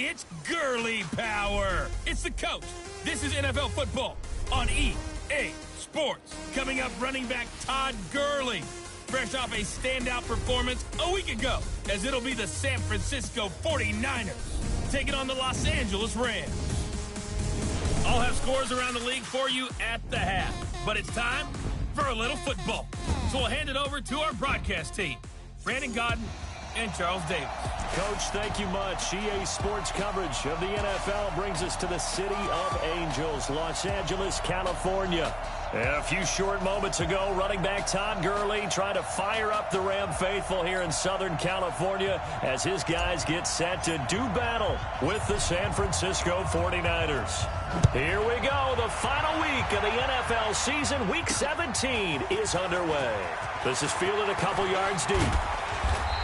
It's Gurley power. It's the coach. This is NFL football on EA Sports. Coming up, running back Todd Gurley, fresh off a standout performance a week ago, as it'll be the San Francisco 49ers taking on the Los Angeles Rams. I'll have scores around the league for you at the half, but it's time for a little football. So we'll hand it over to our broadcast team, Brandon Godden and Charles Davis. Coach, thank you much. EA Sports coverage of the NFL brings us to the City of Angels, Los Angeles, California. And a few short moments ago, running back Todd Gurley trying to fire up the Ram faithful here in Southern California as his guys get set to do battle with the San Francisco 49ers. Here we go. The final week of the NFL season. Week 17 is underway. This is fielded a couple yards deep.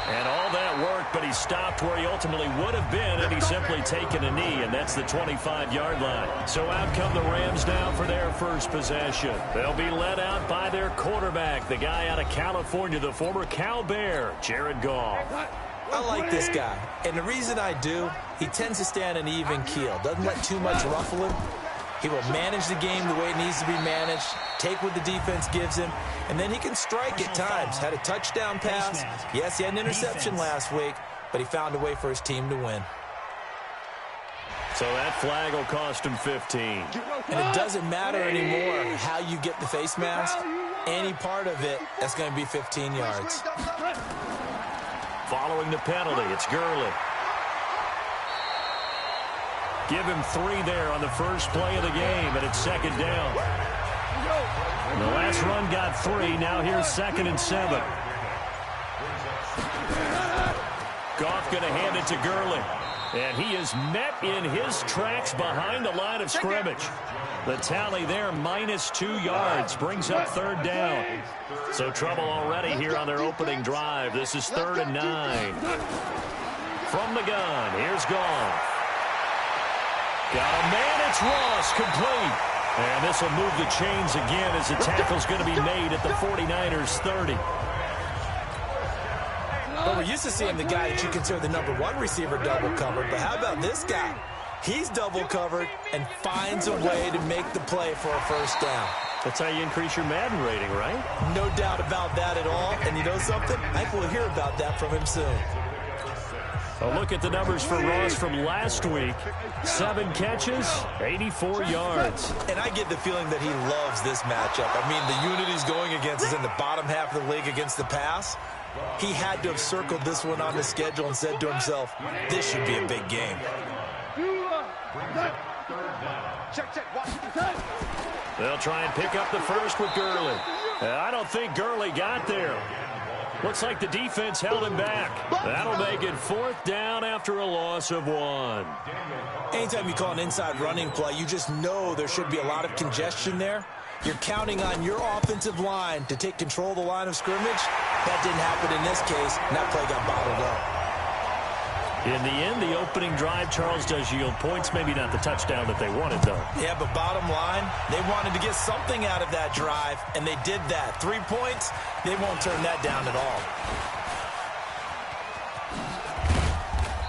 And all that work, but he stopped where he ultimately would have been had he simply taken a knee, and that's the 25-yard line. So out come the Rams now for their first possession. They'll be led out by their quarterback, the guy out of California, the former Cal Bear, Jared Goff. I like this guy, and the reason I do, he tends to stand an even keel, doesn't let too much ruffle him. He will manage the game the way it needs to be managed, take what the defense gives him, and then he can strike at times. Had a touchdown pass. Yes, he had an interception last week, but he found a way for his team to win. So that flag will cost him 15. And it doesn't matter anymore how you get the face mask. Any part of it, that's going to be 15 yards. Following the penalty, it's Gurley. Give him 3 there on the first play of the game, and it's second down. The last run got 3. Now here's 2nd and 7. Goff going to hand it to Gurley. And he is met in his tracks behind the line of scrimmage. The tally there, -2 yards, brings up 3rd down. So trouble already here on their opening drive. This is 3rd and 9. From the gun, here's Goff. Got a man, it's Ross, complete. And this will move the chains again as the tackle's going to be made at the 49ers 30. Well, we're used to seeing the guy that you consider the #1 receiver double covered, but how about this guy? He's double covered and finds a way to make the play for a first down. That's how you increase your Madden rating, right? No doubt about that at all. And you know something? I think we'll hear about that from him soon. A look at the numbers for Ross from last week. 7 catches, 84 yards. And I get the feeling that he loves this matchup. I mean, the unit he's going against is in the bottom half of the league against the pass. He had to have circled this one on the schedule and said to himself, this should be a big game. They'll try and pick up the first with Gurley. I don't think Gurley got there. Looks like the defense held him back. That'll make it 4th down after a loss of 1. Anytime you call an inside running play, you just know there should be a lot of congestion there. You're counting on your offensive line to take control of the line of scrimmage. That didn't happen in this case, and that play got bottled up. In the end, the opening drive, Charles, does yield points. Maybe not the touchdown that they wanted, though. Yeah, but bottom line, they wanted to get something out of that drive, and they did that. 3 points, they won't turn that down at all.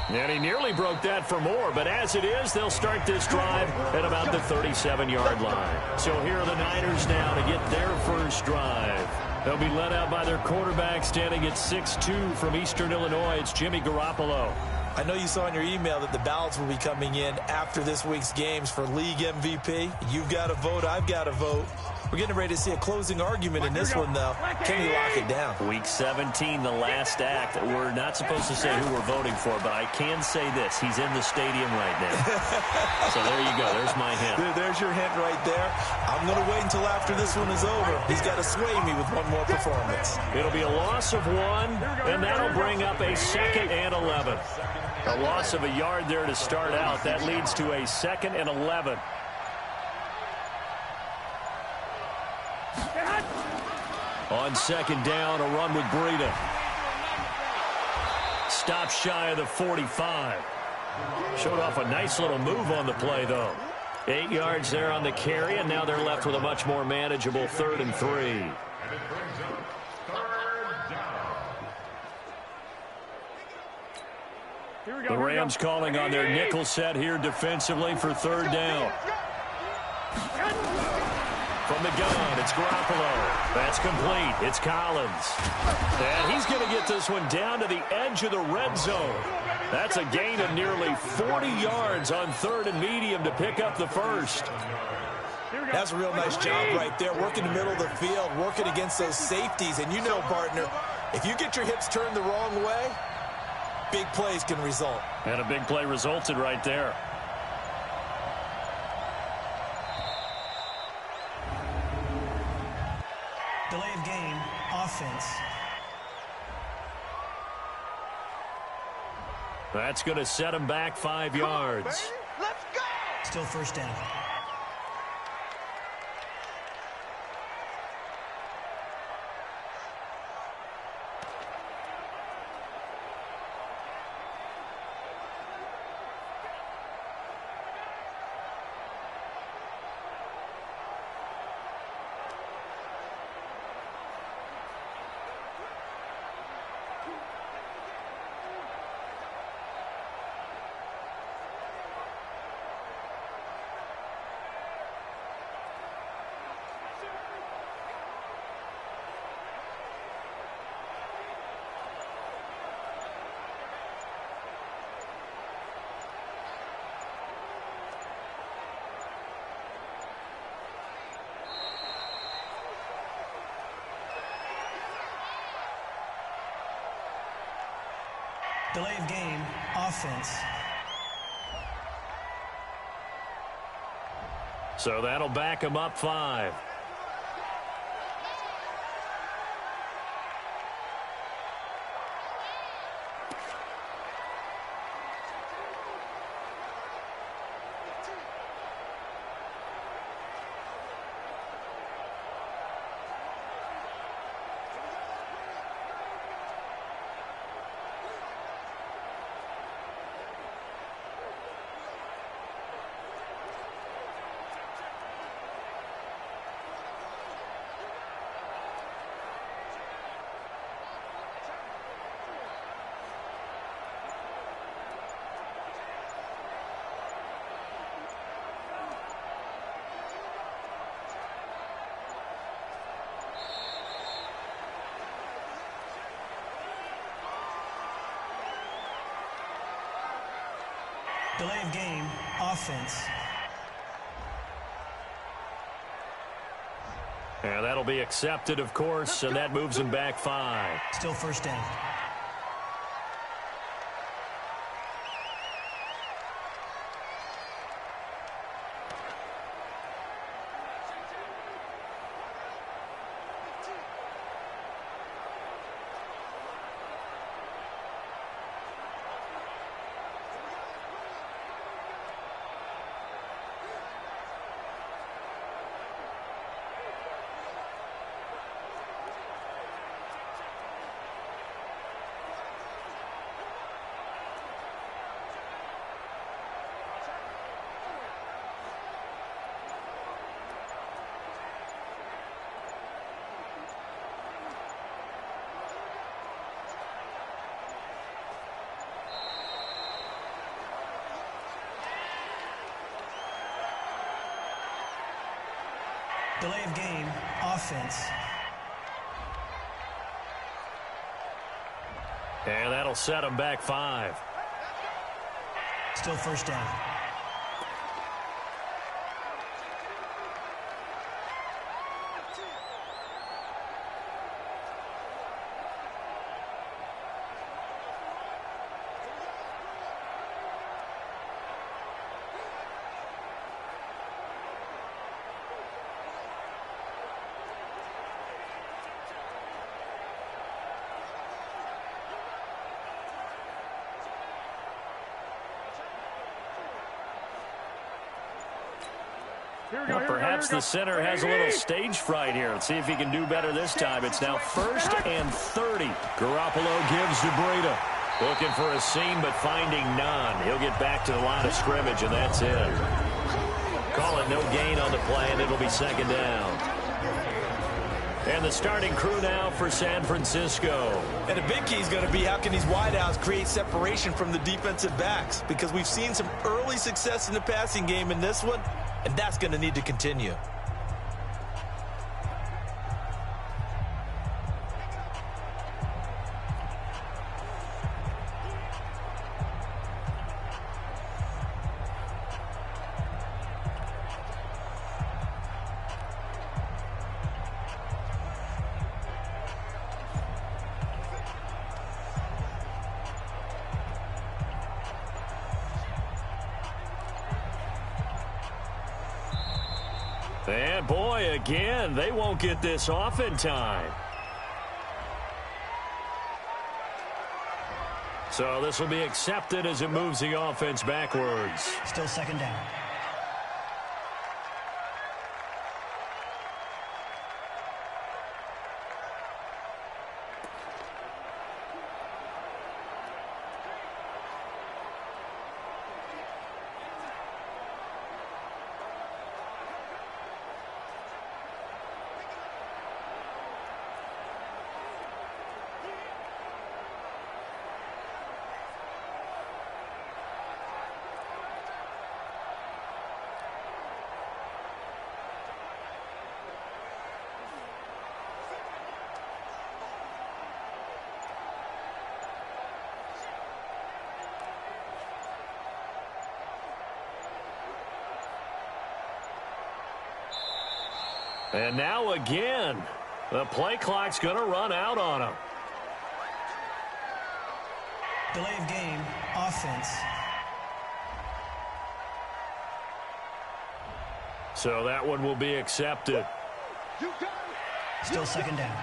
And he nearly broke that for more, but as it is, they'll start this drive at about the 37-yard line. So here are the Niners now to get their first drive. They'll be led out by their quarterback standing at 6'2" from Eastern Illinois. It's Jimmy Garoppolo. I know you saw in your email that the ballots will be coming in after this week's games for league MVP. You've got a vote. I've got a vote. We're getting ready to see a closing argument in this one, though. Can he lock it down? Week 17, the last act. We're not supposed to say who we're voting for, but I can say this. He's in the stadium right now. So there you go. There's my hint. There's your hint right there. I'm going to wait until after this one is over. He's got to sway me with one more performance. It'll be a loss of 1, and that'll bring up a 2nd and 11. A loss of a yard there to start out. That leads to a 2nd and 11. On 2nd down, a run with Breida. Stop shy of the 45. Showed off a nice little move on the play, though. 8 yards there on the carry, and now they're left with a much more manageable 3rd and 3. Here The Rams calling on their nickel set here defensively for third down. From the gun, it's Garoppolo. That's complete. It's Collins. And he's going to get this one down to the edge of the red zone. That's a gain of nearly 40 yards on third and medium to pick up the first. That's a real nice job right there, working the middle of the field, working against those safeties. And you know, partner, if you get your hips turned the wrong way, big plays can result. And a big play resulted right there. Delay of game, offense. That's going to set him back 5 yards. Let's go! Still first down. Delay of game, offense. So that'll back him up 5. Delay of game, offense. And that'll be accepted, of course, and that moves him back 5. Still first down. Delay of game, offense. And that'll set him back 5. Still first down. Well, perhaps the center has a little stage fright here. Let's see if he can do better this time. It's now 1st and 30. Garoppolo gives to Breida. Looking for a seam, but finding none. He'll get back to the line of scrimmage, and that's it. Call it no gain on the play, and it'll be 2nd down. And the starting crew now for San Francisco. And the big key is going to be how can these wideouts create separation from the defensive backs? Because we've seen some early success in the passing game in this one, and that's going to need to continue. And boy, again, they won't get this off in time. So this will be accepted as it moves the offense backwards. Still second down. And now again, the play clock's going to run out on him. Delay of game, offense. So that one will be accepted. Still second down.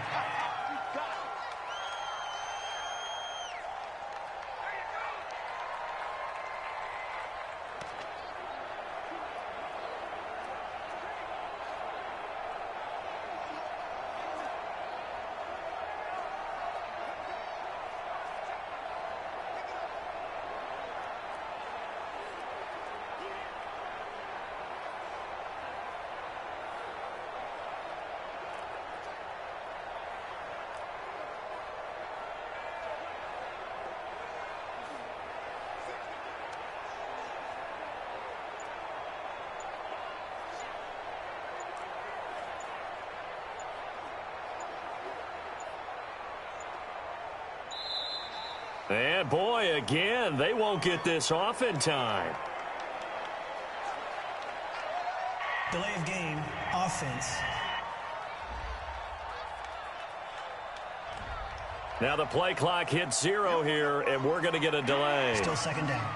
And boy, again, they won't get this off in time. Delay of game, offense. Now the play clock hits 0 here, and we're going to get a delay. Still second down.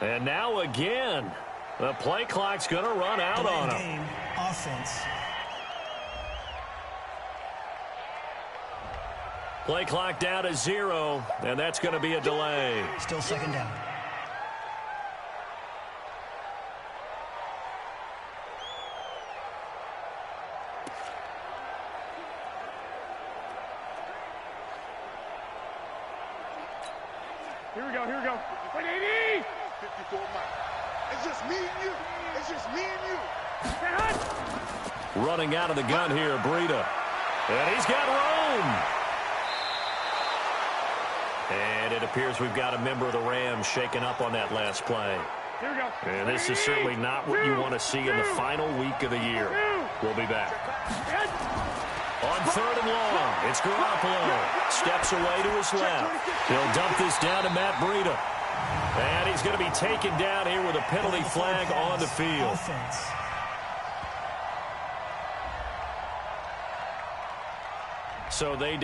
And now again, the play clock's going to run out Delay on of him. game, offense. Play clock down to 0, and that's going to be a delay. Still second down. Here we go, here we go. Wait, 80! 54 miles. It's just me and you. It's just me and you. Running out of the gun here, Breida. And he's got room. And it appears we've got a member of the Rams shaken up on that last play. Here we go. And this is certainly not what you want to see in the final week of the year. We'll be back. On 3rd and long, it's Garoppolo. Steps away to his left. He'll dump this down to Matt Breida. And he's going to be taken down here with a penalty flag on the field. Offense. So they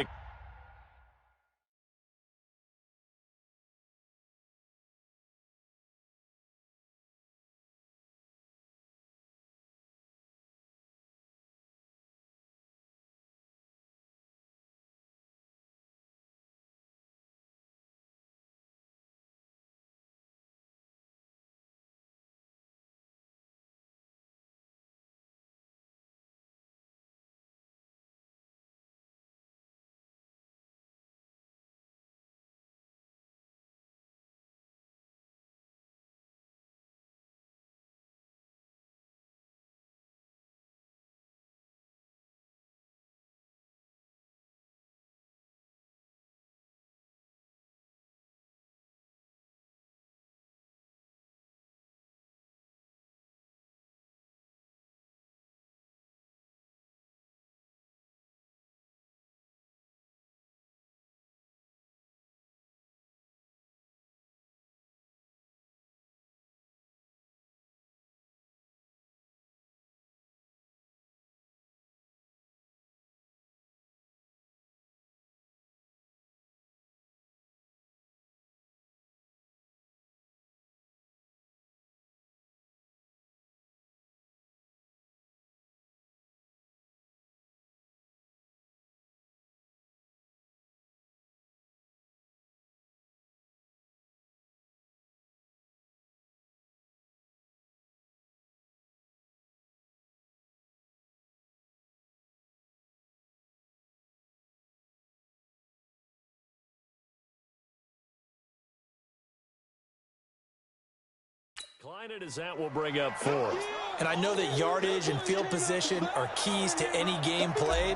Decline it as that will bring up fourth. And I know that yardage and field position are keys to any game played,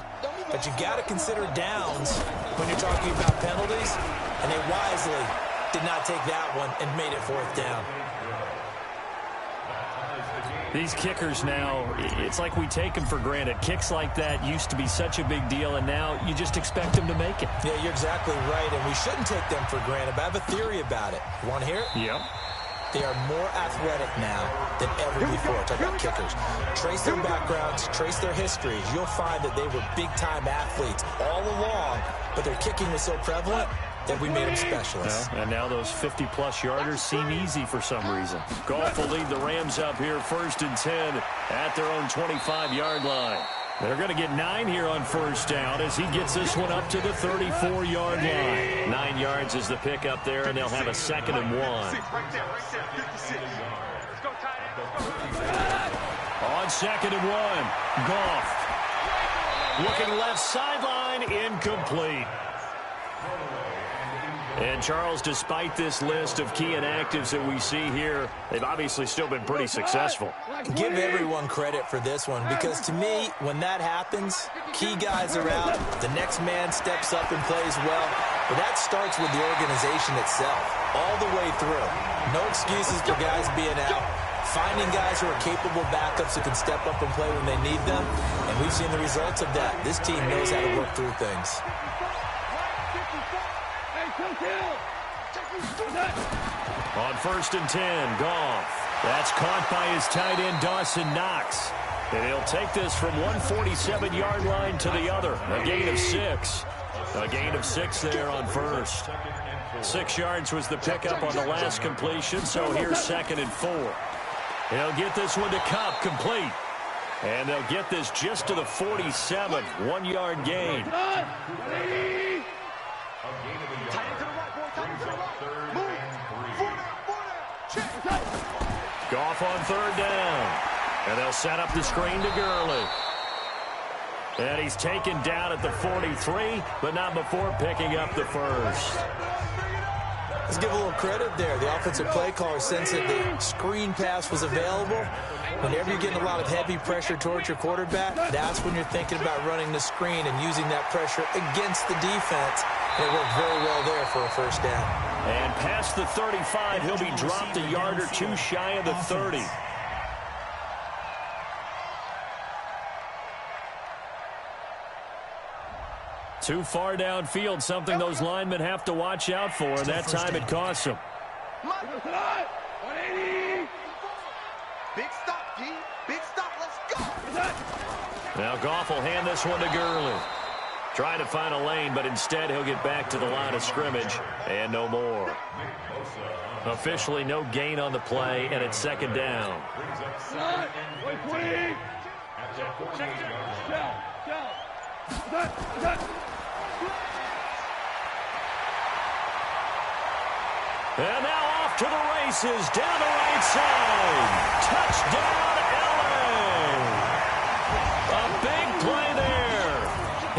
but you got to consider downs when you're talking about penalties, and they wisely did not take that one and made it fourth down. These kickers now, it's like we take them for granted. Kicks like that used to be such a big deal, and now you just expect them to make it. Yeah, you're exactly right, and we shouldn't take them for granted, but I have a theory about it. You want to hear it? Yep. They are more athletic now than ever before. Talk about kickers. Trace their backgrounds, trace their histories. You'll find that they were big-time athletes all along, but their kicking was so prevalent that we made them specialists. And now those 50-plus yarders seem easy for some reason. Goff will lead the Rams up here 1st and 10 at their own 25-yard line. They're going to get 9 here on first down as he gets this one up to the 34-yard line. 9 yards is the pick up there, and they'll have a 2nd and 1. On 2nd and 1, Goff. Looking left sideline, incomplete. And, Charles, despite this list of key inactives that we see here, they've obviously still been pretty successful. Give everyone credit for this one because, to me, when that happens, key guys are out, the next man steps up and plays well. But that starts with the organization itself, all the way through. No excuses for guys being out. Finding guys who are capable backups who can step up and play when they need them. And we've seen the results of that. This team knows how to work through things. On 1st and 10, Goff. That's caught by his tight end, Dawson Knox. And he'll take this from 147-yard line to the other. A gain of 6. A gain of 6 there on first. 6 yards was the pickup on the last completion, so here's 2nd and 4. He'll get this one to Cup, complete. And they'll get this just to the 47, 1-yard gain. Goff on 3rd down. And they'll set up the screen to Gurley. And he's taken down at the 43, but not before picking up the first. Let's give a little credit there. The offensive play caller sensed that the screen pass was available. Whenever you're getting a lot of heavy pressure towards your quarterback, that's when you're thinking about running the screen and using that pressure against the defense. And it worked very well there for a first down. And past the 35, he'll be dropped a yard or 2 shy of the 30. Too far downfield, something those linemen have to watch out for, and that time it costs them. Big stop, G. Big stop. Let's go. Now Goff will hand this one to Gurley. Trying to find a lane, but instead he'll get back to the line of scrimmage, and no more. Officially no gain on the play, and it's 2nd down. And now off to the races, down the right side. Touchdown, LA! A big play there.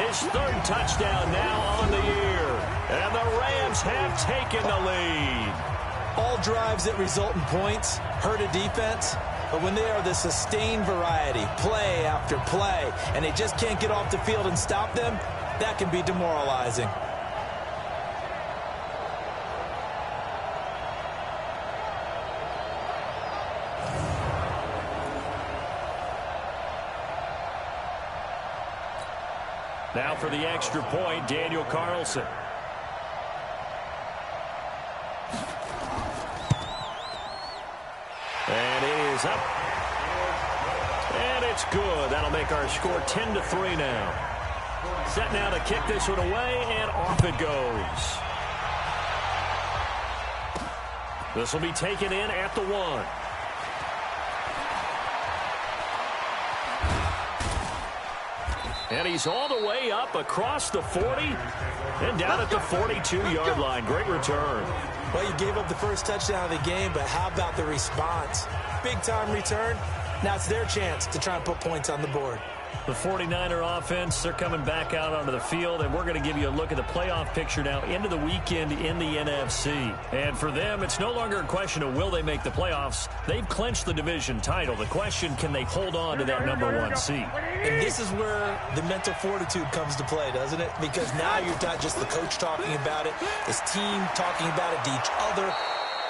His 3rd touchdown now on the year. And the Rams have taken the lead. All drives that result in points hurt a defense, but when they are the sustained variety, play after play, and they just can't get off the field and stop them, that can be demoralizing. Now for the extra point, Daniel Carlson. And it is up. And it's good. That'll make our score 10-3 now. Set now to kick this one away, and off it goes. This will be taken in at the 1. And he's all the way up across the 40 and down at the 42-yard line. Great return. Well, you gave up the first touchdown of the game, but how about the response? Big-time return. Now it's their chance to try and put points on the board. The 49er offense, they're coming back out onto the field, and we're going to give you a look at the playoff picture now into the weekend in the NFC. And for them, it's no longer a question of will they make the playoffs. They've clinched the division title. The question, can they hold on to that #1 seed? And this is where the mental fortitude comes to play, doesn't it? Because now you're not just the coach talking about it, this team talking about it to each other,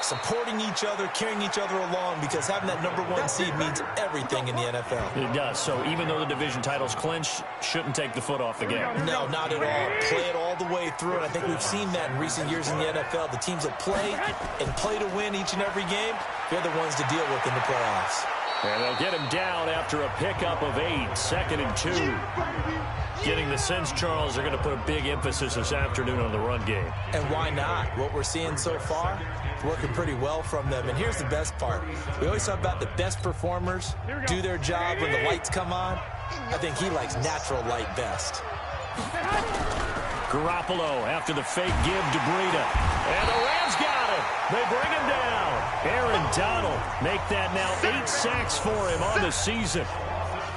supporting each other, carrying each other along, because having that #1 seed means everything in the NFL. It does. So even though the division title's clinched, shouldn't take the foot off the gas. No, not at all. Play it all the way through, and I think we've seen that in recent years in the NFL. The teams that play and play to win each and every game, they're the ones to deal with in the playoffs. And they'll get him down after a pickup of 8, 2nd and 2. Getting the sense, Charles, they're going to put a big emphasis this afternoon on the run game. And why not? What we're seeing so far, it's working pretty well from them. And here's the best part. We always talk about the best performers do their job when the lights come on. I think he likes natural light best. Garoppolo after the fake give to Breida. And the Rams got him. They bring him down. Aaron Donald make that now 8 sacks for him on the season.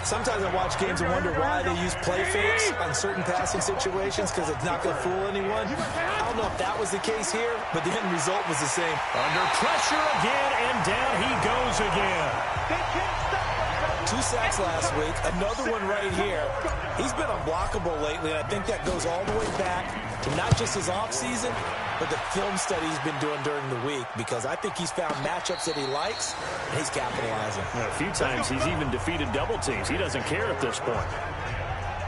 Sometimes I watch games and wonder why they use play fakes on certain passing situations, because it's not going to fool anyone. I don't know if that was the case here, but the end result was the same. Under pressure again, and down he goes again. 2 sacks last week, another one right here. He's been unblockable lately, and I think that goes all the way back to not just his offseason, but the film study he's been doing during the week, because I think he's found matchups that he likes, and he's capitalizing. A few times he's even defeated double teams. He doesn't care at this point.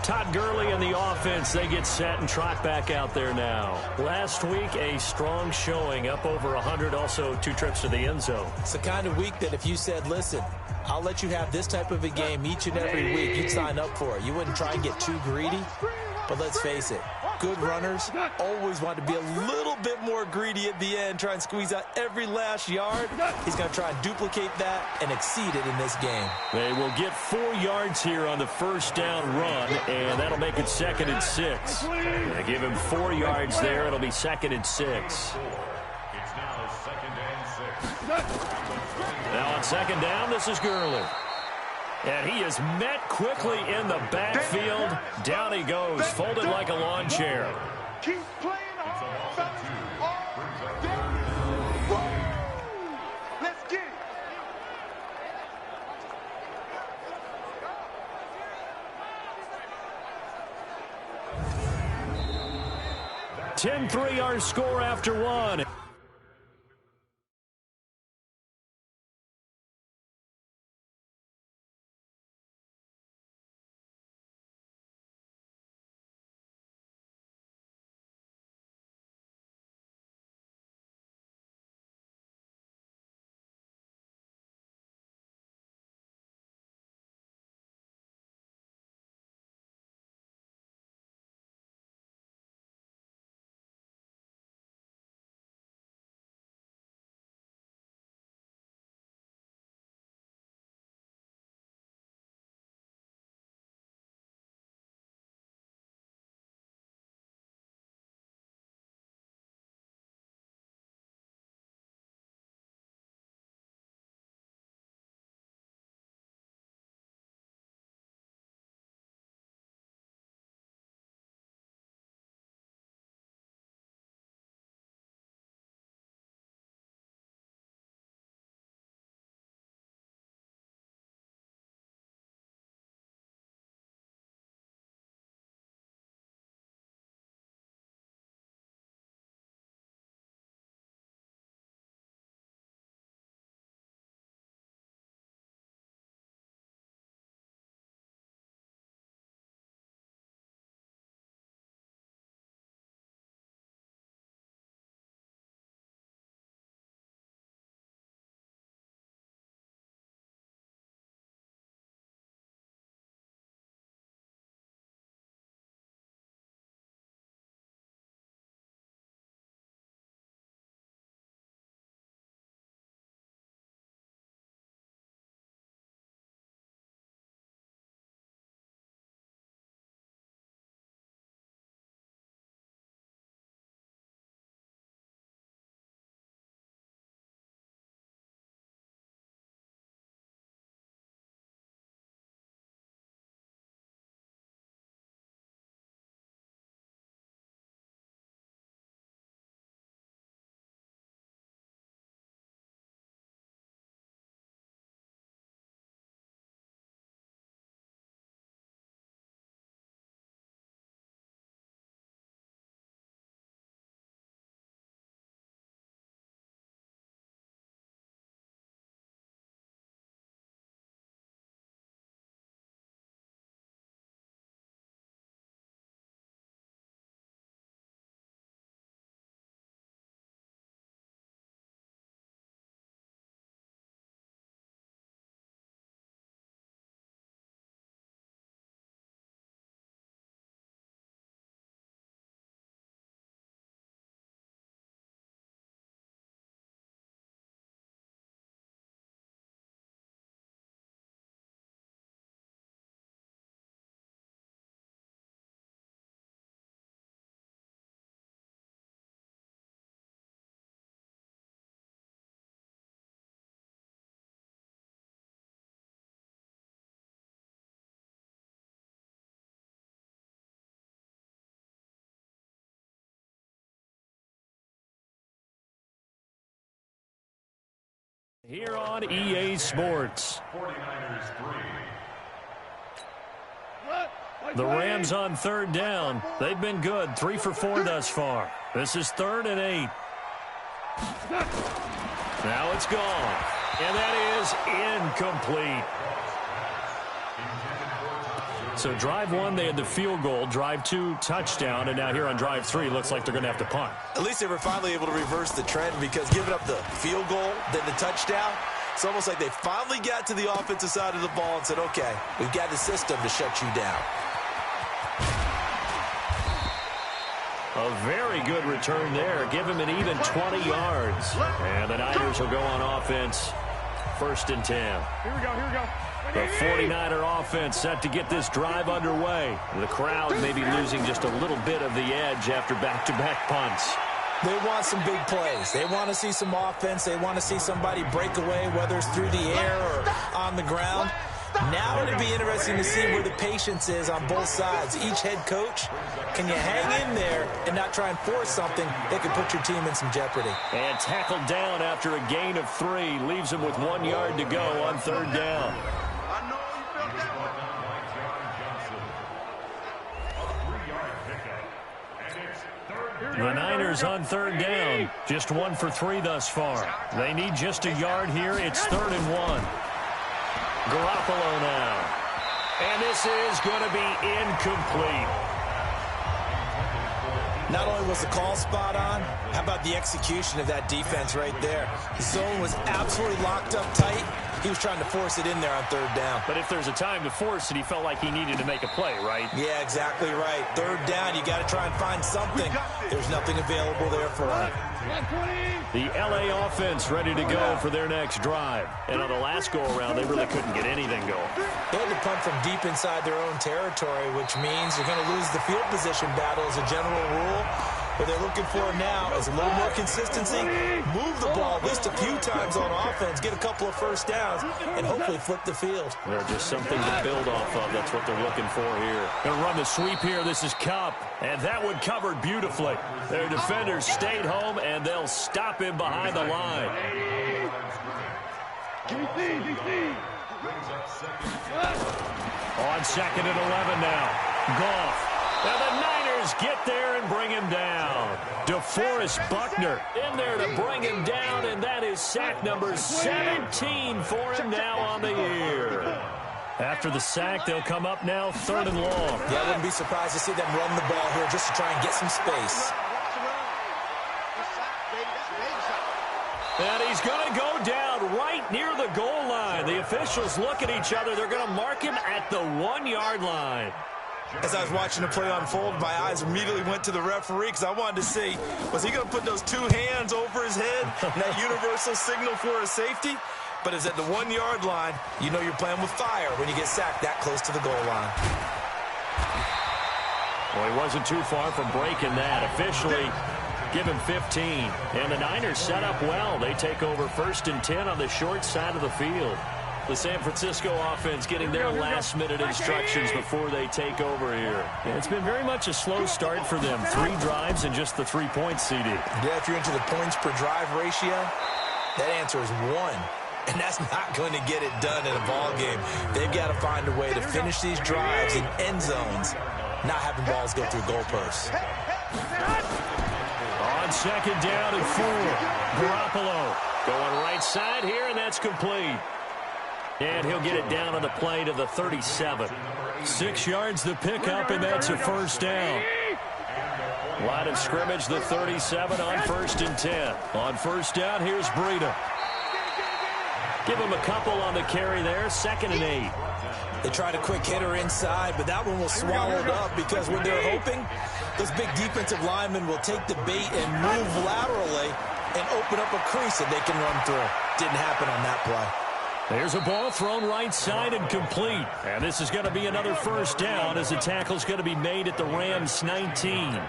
Todd Gurley and the offense, they get set and trot back out there now. Last week, a strong showing, up over 100, also 2 trips to the end zone. It's the kind of week that if you said, listen, I'll let you have this type of a game each and every week, you'd sign up for it. You wouldn't try and get too greedy, but let's face it, good runners always want to be a little bit more greedy at the end, try and squeeze out every last yard. He's going to try and duplicate that and exceed it in this game. They will get 4 yards here on the first down run, and that'll make it 2nd and 6. They give him 4 yards there. It'll be 2nd and 6. It's now 2nd and 6. Now on 2nd down, this is Gurley. And he is met quickly in the backfield. Down he goes, folded like a lawn chair. Keep playing hard, let's get it. 10-3 our score after 1. Here on EA Sports. The Rams on third down. They've been good. 3 for 4 thus far. This is 3rd and 8. Now it's gone. And that is incomplete. So drive 1, they had the field goal. Drive 2, touchdown. And now here on drive 3, looks like they're going to have to punt. At least they were finally able to reverse the trend, because giving up the field goal, then the touchdown, it's almost like they finally got to the offensive side of the ball and said, okay, we've got the system to shut you down. A very good return there. Give him an even 20 yards. And the Niners will go on offense. 1st and 10. Here we go. The 49er offense set to get this drive underway. The crowd may be losing just a little bit of the edge after back-to-back punts. They want some big plays. They want to see some offense. They want to see somebody break away, whether it's through the air or on the ground. Now it'll be interesting to see where the patience is on both sides. Each head coach, can you hang in there and not try and force something that could put your team in some jeopardy? And tackled down after a gain of 3. Leaves him with 1 yard to go on 3rd down. The Niners on 3rd down. Just 1 for 3 thus far. They need just a yard here. It's 3rd and 1. Garoppolo now. And this is going to be incomplete. Not only was the call spot on, how about the execution of that defense right there? The zone was absolutely locked up tight. He was trying to force it in there on 3rd down. But if there's a time to force it, he felt like he needed to make a play, right? Yeah, exactly right. 3rd down, you got to try and find something. There's nothing available there for him. The LA offense ready to go for their next drive. And on the last go-around, they really couldn't get anything going. They had to punt from deep inside their own territory, which means you're going to lose the field position battle as a general rule. What they're looking for now is a little more consistency, move the ball at least a few times on offense, get a couple of first downs, and hopefully flip the field. They're just something to build off of. That's what they're looking for here. Going to run the sweep here. This is Kupp, and that one covered beautifully. Their defenders stayed home, and they'll stop him behind the line. On 2nd and 11 now. Goff. Now the Niners get there and bring him down. DeForest Buckner in there to bring him down, and that is sack number 17 for him now on the year. After the sack, they'll come up now 3rd and long. Yeah, I wouldn't be surprised to see them run the ball here just to try and get some space. And he's going to go down right near the goal line. The officials look at each other. They're going to mark him at the 1-yard line. As I was watching the play unfold, my eyes immediately went to the referee because I wanted to see, was he going to put those 2 hands over his head, that universal signal for a safety? But it's at the 1-yard line. You know you're playing with fire when you get sacked that close to the goal line. Well, he wasn't too far from breaking that. Officially, give him 15. And the Niners set up well. They take over 1st and 10 on the short side of the field. The San Francisco offense getting their last-minute instructions before they take over here. And it's been very much a slow start for them. 3 drives and just the 3 points, CD. Yeah, if you're into the points per drive ratio, that answer is 1. And that's not going to get it done in a ball game. They've got to find a way to finish these drives in end zones, not having balls go through goalposts. On 2nd down and 4, Garoppolo going right side here, and that's complete. And he'll get it down on the play to the 37. 6 yards the pickup, and that's a 1st down. Line of scrimmage, the 37 on 1st and 10. On 1st down, here's Breida. Give him a couple on the carry there, 2nd and 8. They tried a quick hitter inside, but that one was swallowed up because what they're hoping, those big defensive linemen will take the bait and move laterally and open up a crease that they can run through. Didn't happen on that play. There's a ball thrown right side and complete. And this is going to be another 1st down as the tackle's going to be made at the Rams' 19.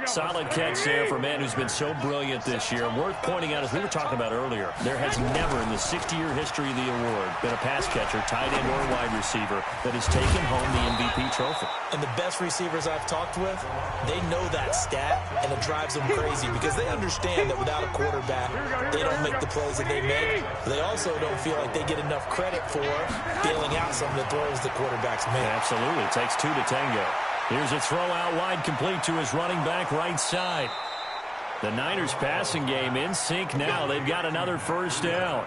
Solid catch there for a man who's been so brilliant this year. Worth pointing out, as we were talking about earlier, there has never in the 60-year history of the award been a pass catcher, tight end, or wide receiver that has taken home the MVP trophy. And the best receivers I've talked with, they know that stat, and it drives them crazy because they understand that without a quarterback, they don't make the plays that they make. They also don't feel like they get enough credit for bailing out some of the throws the quarterbacks make. Absolutely. It takes two to tango. Here's a throw out wide, complete to his running back right side. The Niners passing game in sync now. They've got another first down.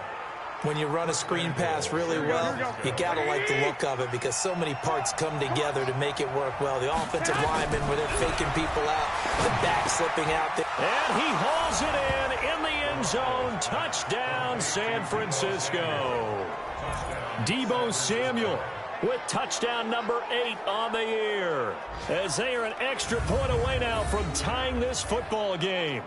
When you run a screen pass really well, you got to like the look of it because so many parts come together to make it work well. The offensive linemen, where they're faking people out, the back slipping out there. And he hauls it in the end zone. Touchdown, San Francisco. Deebo Samuel with touchdown number 8 on the year, as they are an extra point away now from tying this football game.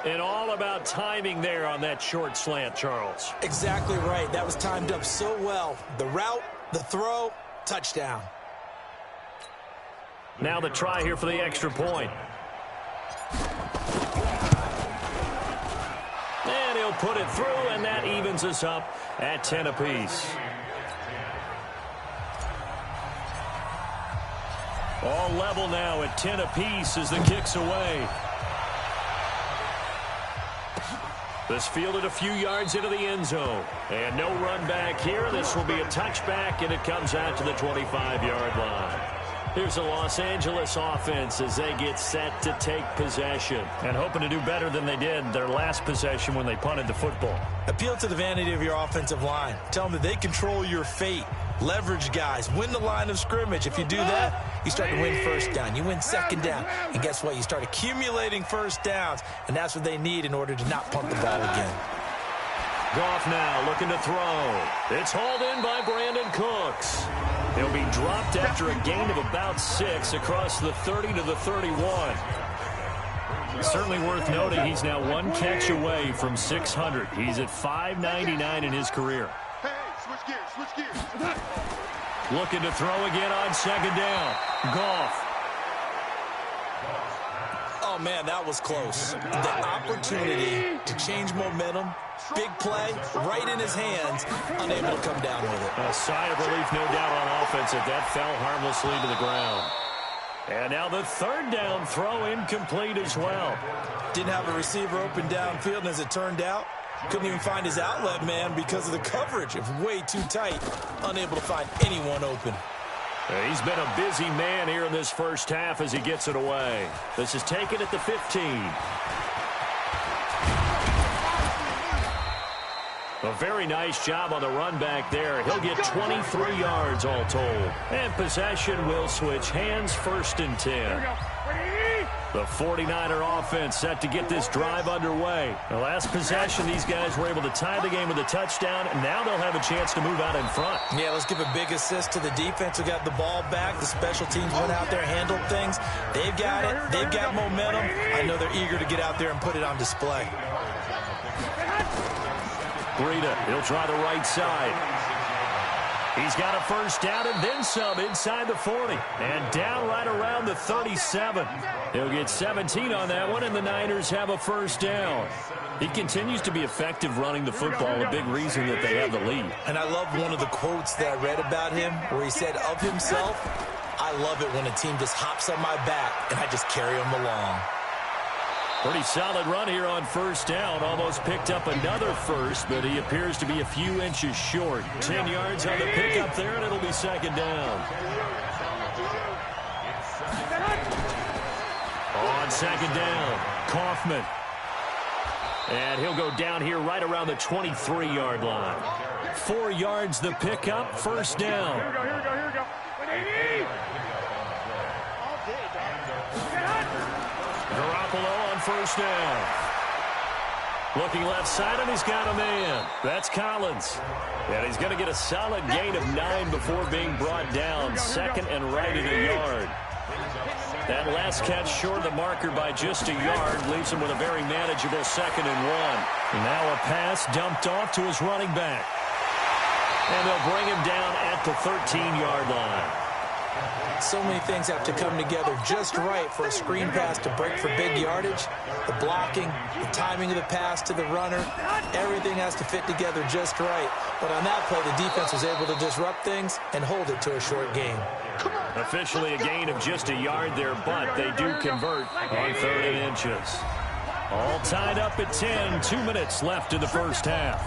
And all about timing there on that short slant, Charles. Exactly right. That was timed up so well. The route, the throw, touchdown. Now the try here for the extra point. And he'll put it through, and that evens us up at 10 apiece. All level now at 10 apiece as the kick's away. This fielded a few yards into the end zone. And no run back here. This will be a touchback, and it comes out to the 25-yard line. Here's the Los Angeles offense as they get set to take possession. And hoping to do better than they did their last possession when they punted the football. Appeal to the vanity of your offensive line. Tell them that they control your fate. Leverage guys. Win the line of scrimmage. If you do that, you start to win first down. You win second down. And guess what? You start accumulating first downs. And that's what they need in order to not punt the ball again. Goff now looking to throw. It's hauled in by Brandon Cooks. He'll be dropped after a gain of about 6 across the 30 to the 31. Certainly worth noting he's now one catch away from 600. He's at 599 in his career. Hey, switch gears. Looking to throw again on second down. Goff. Oh, man, that was close. The opportunity to change momentum, big play, right in his hands, unable to come down with it. A sigh of relief, no doubt, on offense if that fell harmlessly to the ground. And now the third down throw incomplete as well. Didn't have a receiver open downfield, and as it turned out, couldn't even find his outlet man because of the coverage. It was way too tight, unable to find anyone open. He's been a busy man here in this first half as he gets it away. This is taken at the 15. A very nice job on the run back there. He'll get 23 yards all told. And possession will switch hands, 1st and 10. The 49er offense set to get this drive underway. The last possession, these guys were able to tie the game with a touchdown, and now they'll have a chance to move out in front. Yeah, let's give a big assist to the defense who got the ball back. The special teams went out there, handled things. They've got it. They've got momentum. I know they're eager to get out there and put it on display. Breida, he'll try the right side. He's got a first down and then some inside the 40. And down right around the 37. He'll get 17 on that one, and the Niners have a first down. He continues to be effective running the football, a big reason that they have the lead. And I love one of the quotes that I read about him where he said of himself, "I love it when a team just hops on my back and I just carry them along." Pretty solid run here on first down. Almost picked up another first, but he appears to be a few inches short. 10 yards on the pickup there, and it'll be second down. On second down, Kaufman. And he'll go down here right around the 23-yard line. 4 yards the pickup, first down. Here we go. Garoppolo on first down. Looking left side, and he's got a man. That's Collins. And he's going to get a solid gain of 9 before being brought down. Second and right at a yard. That last catch short of the marker by just a yard leaves him with a very manageable 2nd and 1. Now a pass dumped off to his running back. And they'll bring him down at the 13-yard line. So many things have to come together just right for a screen pass to break for big yardage. The blocking, the timing of the pass to the runner, everything has to fit together just right. But on that play, the defense was able to disrupt things and hold it to a short gain. Officially a gain of just a yard there, but they do convert on 3rd and inches. All tied up at 10, 2 minutes left in the first half.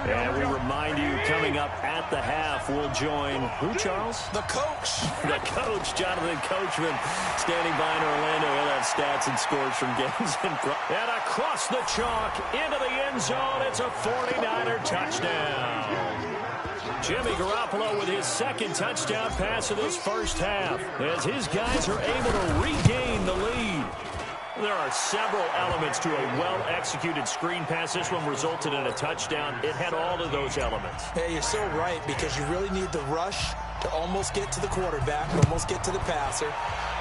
And we remind you, coming up at the half, we'll join who, Charles? The coach. The coach, Jonathan Coachman, standing by in Orlando. He'll have stats and scores from games in front. And across the chalk, into the end zone, it's a 49er touchdown. Jimmy Garoppolo with his second touchdown pass of this first half, as his guys are able to regain the lead. There are several elements to a well-executed screen pass. This one resulted in a touchdown. It had all of those elements. Yeah, you're so right, because you really need the rush to almost get to the quarterback, almost get to the passer.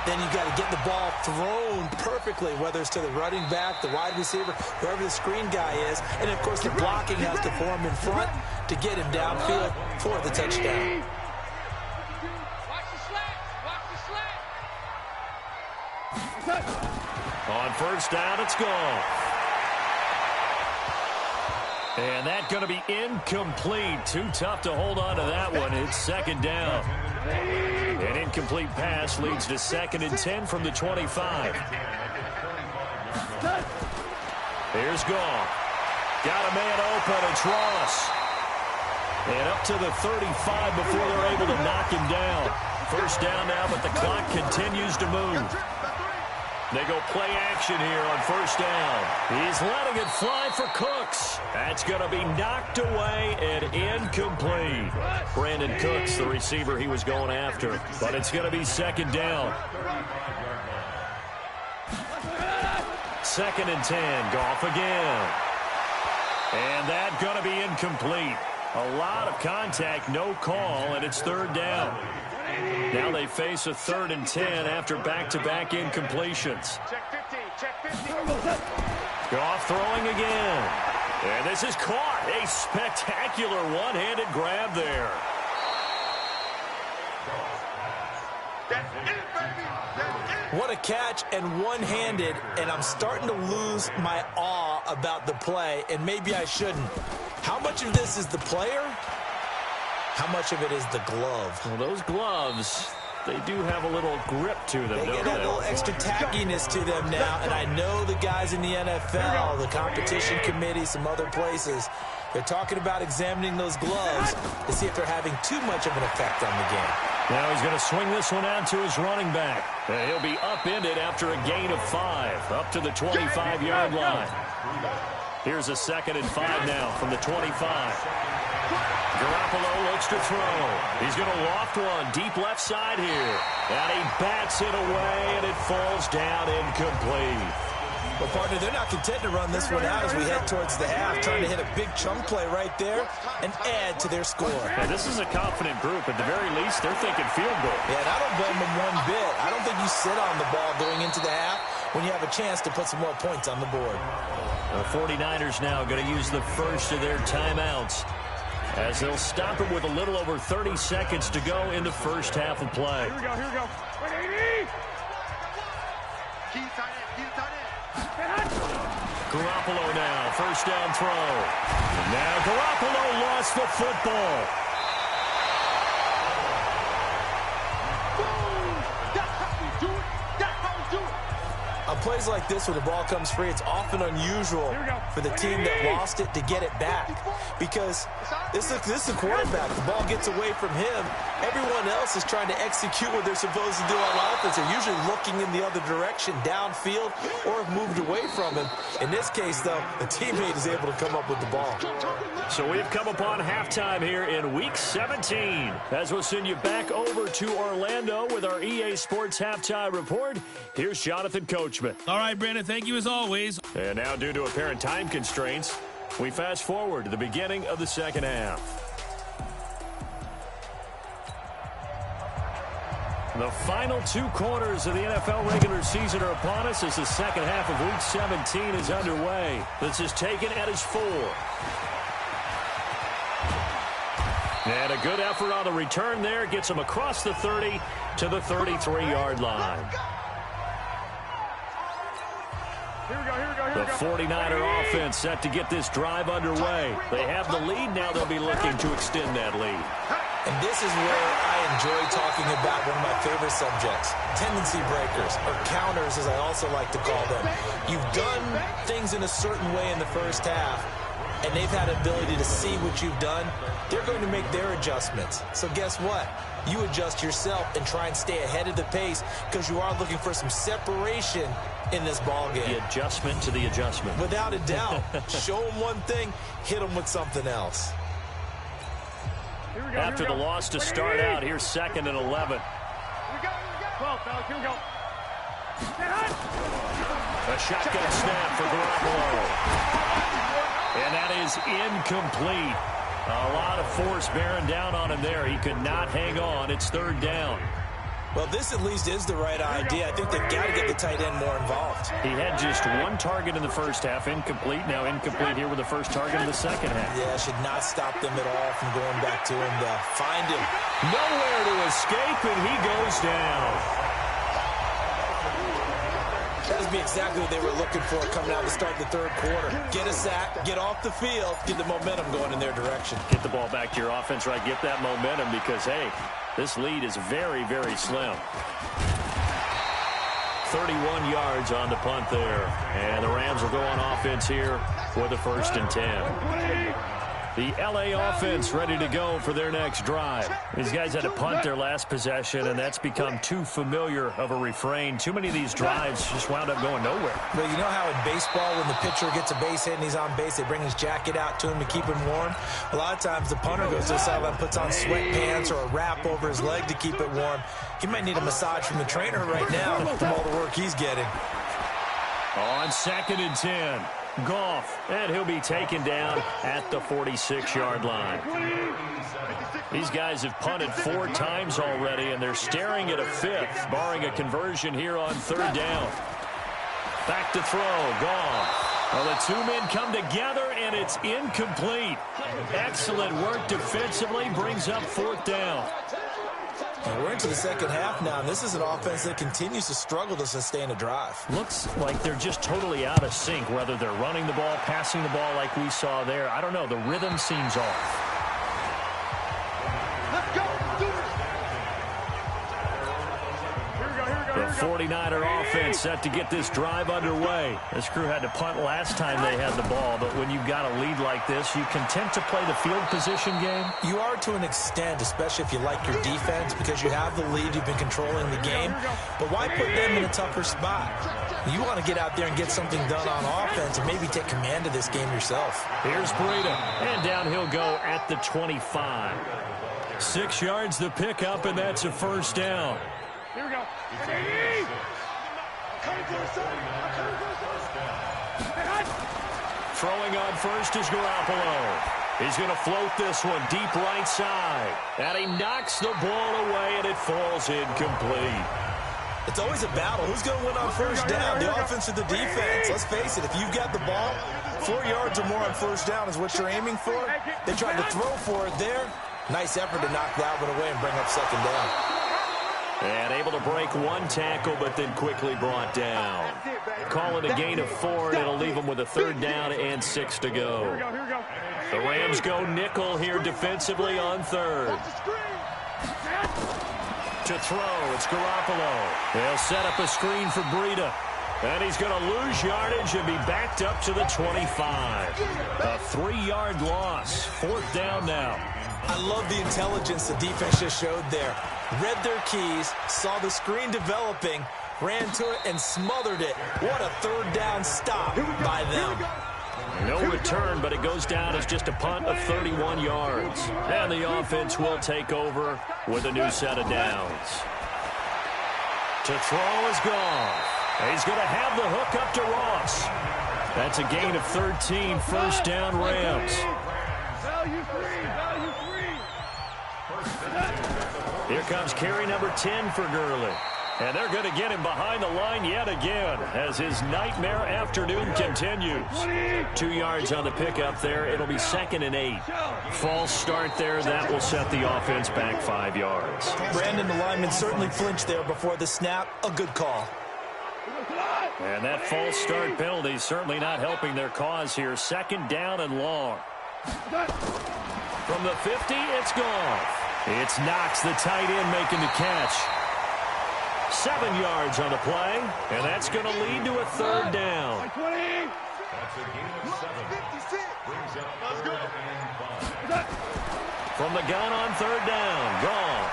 Then you've got to get the ball thrown perfectly, whether it's to the running back, the wide receiver, whoever the screen guy is. And, of course, the blocking has to form in front to get him downfield for the touchdown. On first down, it's gone. And that's going to be incomplete. Too tough to hold on to that one. It's second down. An incomplete pass leads to 2nd and 10 from the 25. Here's Goff. Got a man open. It's Ross. And up to the 35 before they're able to knock him down. First down now, but the clock continues to move. They go play action here on first down. He's letting it fly for Cooks. That's going to be knocked away and incomplete. Brandon Cooks, the receiver he was going after. But it's going to be second down. 2nd and 10. Goff again. And that's going to be incomplete. A lot of contact, no call, and it's third down. Now they face a 3rd and 10 after back-to-back incompletions. Goff throwing again. And this is caught. A spectacular one-handed grab there. What a catch, and one-handed, and I'm starting to lose my awe about the play, and maybe I shouldn't. How much of this is the player? How much of it is the glove? Well, those gloves, they do have a little grip to them, They don't get a they? little extra tackiness to them now, and I know the guys in the NFL, the competition committee, some other places, they're talking about examining those gloves to see if they're having too much of an effect on the game. Now he's going to swing this one out to his running back. And he'll be upended after a gain of 5, up to the 25-yard line. Here's a 2nd and 5 now from the 25. Garoppolo looks to throw. He's going to loft one deep left side here. And he bats it away, and it falls down incomplete. Well, partner, they're not content to run this one out as we head towards the half, trying to hit a big chunk play right there and add to their score. Yeah, this is a confident group. At the very least, they're thinking field goal. Yeah, and I don't blame them one bit. I don't think you sit on the ball going into the half when you have a chance to put some more points on the board. The 49ers now going to use the first of their timeouts, as they'll stop it with a little over 30 seconds to go in the first half of play. Here we go, here we go. 180. Keep tight end, keep tight end. Garoppolo now, first down throw. Now Garoppolo lost the football. Boom! That's how we do it. That's how we do it. On plays like this where the ball comes free, it's often unusual for the team that lost it to get it back, because this is the quarterback. The ball gets away from him. Everyone else is trying to execute what they're supposed to do on offense. They're usually looking in the other direction, downfield, or have moved away from him. In this case, though, the teammate is able to come up with the ball. So we've come upon halftime here in Week 17. As we'll send you back over to Orlando with our EA Sports Halftime Report, here's Jonathan Coachman. All right, Brandon, thank you as always. And now, due to apparent time constraints, we fast forward to the beginning of the second half. The final 2 quarters of the NFL regular season are upon us as the second half of Week 17 is underway. This is taken at his 4. And a good effort on the return there. Gets him across the 30 to the 33-yard line. The 49er offense set to get this drive underway. They have the lead now. They'll be looking to extend that lead. And this is where I enjoy talking about one of my favorite subjects, tendency breakers, or counters as I also like to call them. You've done things in a certain way in the first half, and they've had an ability to see what you've done. They're going to make their adjustments. So guess what? You adjust yourself and try and stay ahead of the pace because you are looking for some separation in this ball game. The adjustment to the adjustment. Without a doubt. Show them one thing, hit them with something else. After the loss to start out, here's 2nd and 11. Here we go. 12, fellas, here we go. A shotgun snap for Garoppolo. And that is incomplete. A lot of force bearing down on him there. He could not hang on. It's 3rd down. Well, this at least is the right idea. I think they've got to get the tight end more involved. He had just one target in the first half, incomplete. Now incomplete here with the first target in the second half. Yeah, should not stop them at all from going back to him to find him. Nowhere to escape, and he goes down. That would be exactly what they were looking for coming out to start the 3rd quarter. Get a sack, get off the field, get the momentum going in their direction. Get the ball back to your offense, right? Get that momentum because, hey, this lead is very, very slim. 31 yards on the punt there. And the Rams will go on offense here for the 1st and 10. The L.A. offense ready to go for their next drive. These guys had to punt their last possession, and that's become too familiar of a refrain. Too many of these drives just wound up going nowhere. But you know how in baseball, when the pitcher gets a base hit and he's on base, they bring his jacket out to him to keep him warm? A lot of times the punter goes to the sideline, puts on sweatpants or a wrap over his leg to keep it warm. He might need a massage from the trainer right now from all the work he's getting. On 2nd and 10. Goff, and he'll be taken down at the 46-yard line. These guys have punted 4 times already, and they're staring at a 5th, barring a conversion here on 3rd down. Back to throw, Goff. Well, the 2 men come together, and it's incomplete. Excellent work defensively, brings up 4th down. And we're into the second half now, and this is an offense that continues to struggle to sustain a drive. Looks like they're just totally out of sync, whether they're running the ball, passing the ball like we saw there. I don't know. The rhythm seems off. Let's go. Do it. The 49er offense set to get this drive underway. This crew had to punt last time they had the ball, but when you've got a lead like this, you content to play the field position game? You are to an extent, especially if you like your defense, because you have the lead, you've been controlling the game. But why put them in a tougher spot? You want to get out there and get something done on offense and maybe take command of this game yourself. Here's Breida, and down he'll go at the 25. 6 yards the pickup, and that's a 1st down. Here we go. Throwing on first is Garoppolo. He's going to float this one deep right side. And he knocks the ball away, and it falls incomplete. It's always a battle. Who's going to win on 1st down, the offense or the defense? Let's face it, if you've got the ball, 4 yards or more on 1st down is what you're aiming for. They tried to throw for it there. Nice effort to knock that one away and bring up 2nd down. And able to break 1 tackle, but then quickly brought down. Call it a gain of 4, and it'll leave them with a 3rd down and 6 to go. The Rams go nickel here defensively on 3rd. To throw, it's Garoppolo. They'll set up a screen for Breida. And he's going to lose yardage and be backed up to the 25. A 3-yard loss. 4th down now. I love the intelligence the defense just showed there. Read their keys, saw the screen developing, ran to it, and smothered it. What a 3rd down stop by them. No return, but it goes down as just a punt of 31 yards. And the offense will take over with a new set of downs. To throw is gone. He's going to have the hook up to Ross. That's a gain of 13, 1st down Rams. Value 3. Here comes carry number 10 for Gurley. And they're going to get him behind the line yet again as his nightmare afternoon continues. 2 yards on the pickup there. It'll be 2nd and 8. False start there. That will set the offense back 5 yards. Brandon, the lineman certainly flinched there before the snap. A good call. And that false start penalty certainly not helping their cause here. 2nd down and long. From the 50, it's gone. It's Knox, the tight end, making the catch. 7 yards on the play, and that's going to lead to a 3rd down. That's a gain of 7. 56. Brings up 3rd and 5. From the gun on 3rd down, Goff.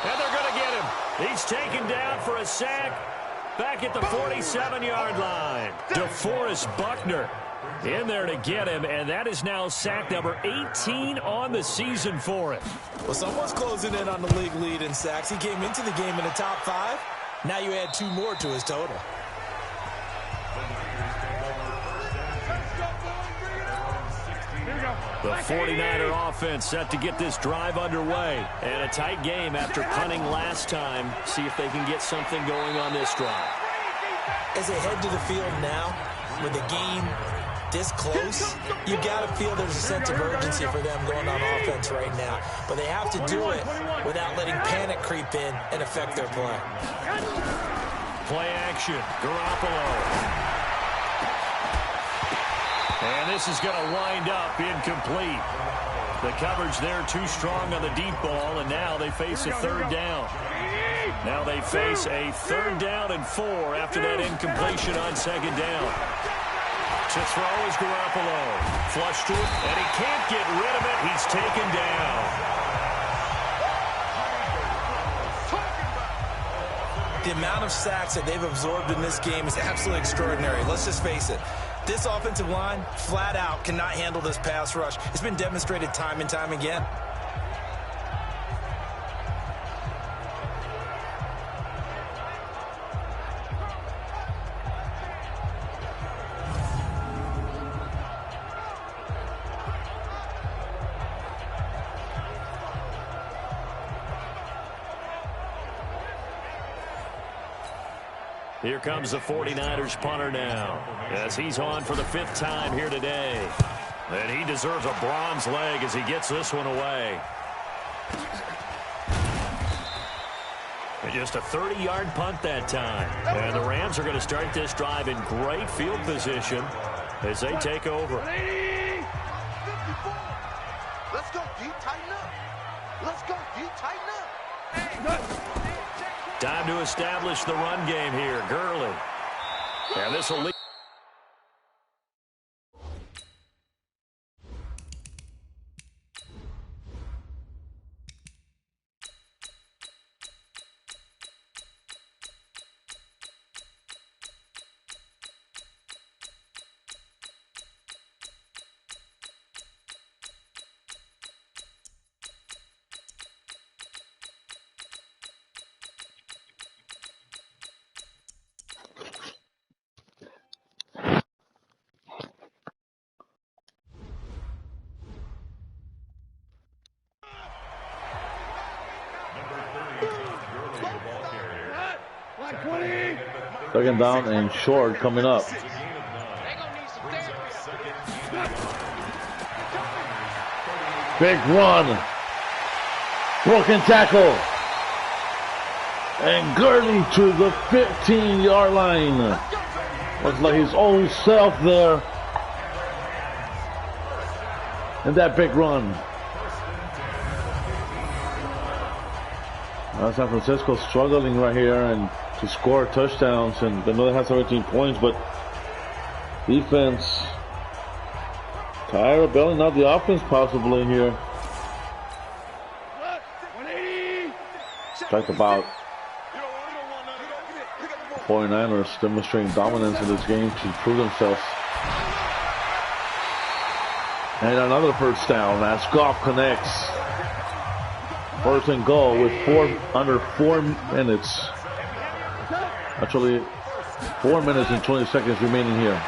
And they're going to get him. He's taken down for a sack back at the 47-yard line. DeForest Buckner in there to get him, and that is now sack number 18 on the season for him. Well, someone's closing in on the league lead in sacks. He came into the game in the top 5. Now you add 2 more to his total. The 49er offense set to get this drive underway. And a tight game after punting last time. See if they can get something going on this drive. As they head to the field now, with the game this close, you got to feel there's a sense of urgency for them going on offense right now. But they have to do it without letting panic creep in and affect their play. Play action, Garoppolo. And this is going to wind up incomplete. The coverage there too strong on the deep ball, and now they face a 3rd down. Now they face a 3rd down and 4 after that incompletion on 2nd down. To throw is Garoppolo. Flush to it, and he can't get rid of it. He's taken down. The amount of sacks that they've absorbed in this game is absolutely extraordinary. Let's just face it. This offensive line, flat out, cannot handle this pass rush. It's been demonstrated time and time again. Here comes the 49ers punter now, as he's on for the 5th time here today. And he deserves a bronze leg as he gets this one away. And just a 30-yard punt that time. And the Rams are going to start this drive in great field position as they take over. 54. Let's go deep, tighten up. Let's go deep, tighten up. Time to establish the run game here. Gurley. And this will lead. Second down and short coming up. Big run. Broken tackle. And Gurley to the 15-yard line. Looks like his own self there. And that big run. San Francisco struggling right here and to score touchdowns, and they know they have 17 points, but defense tired of bailing out the offense possibly here. Talked about 49ers demonstrating dominance in this game to prove themselves. And another first down as Goff connects. 1st and goal with under 4 minutes. Actually, 4 minutes and 20 seconds remaining here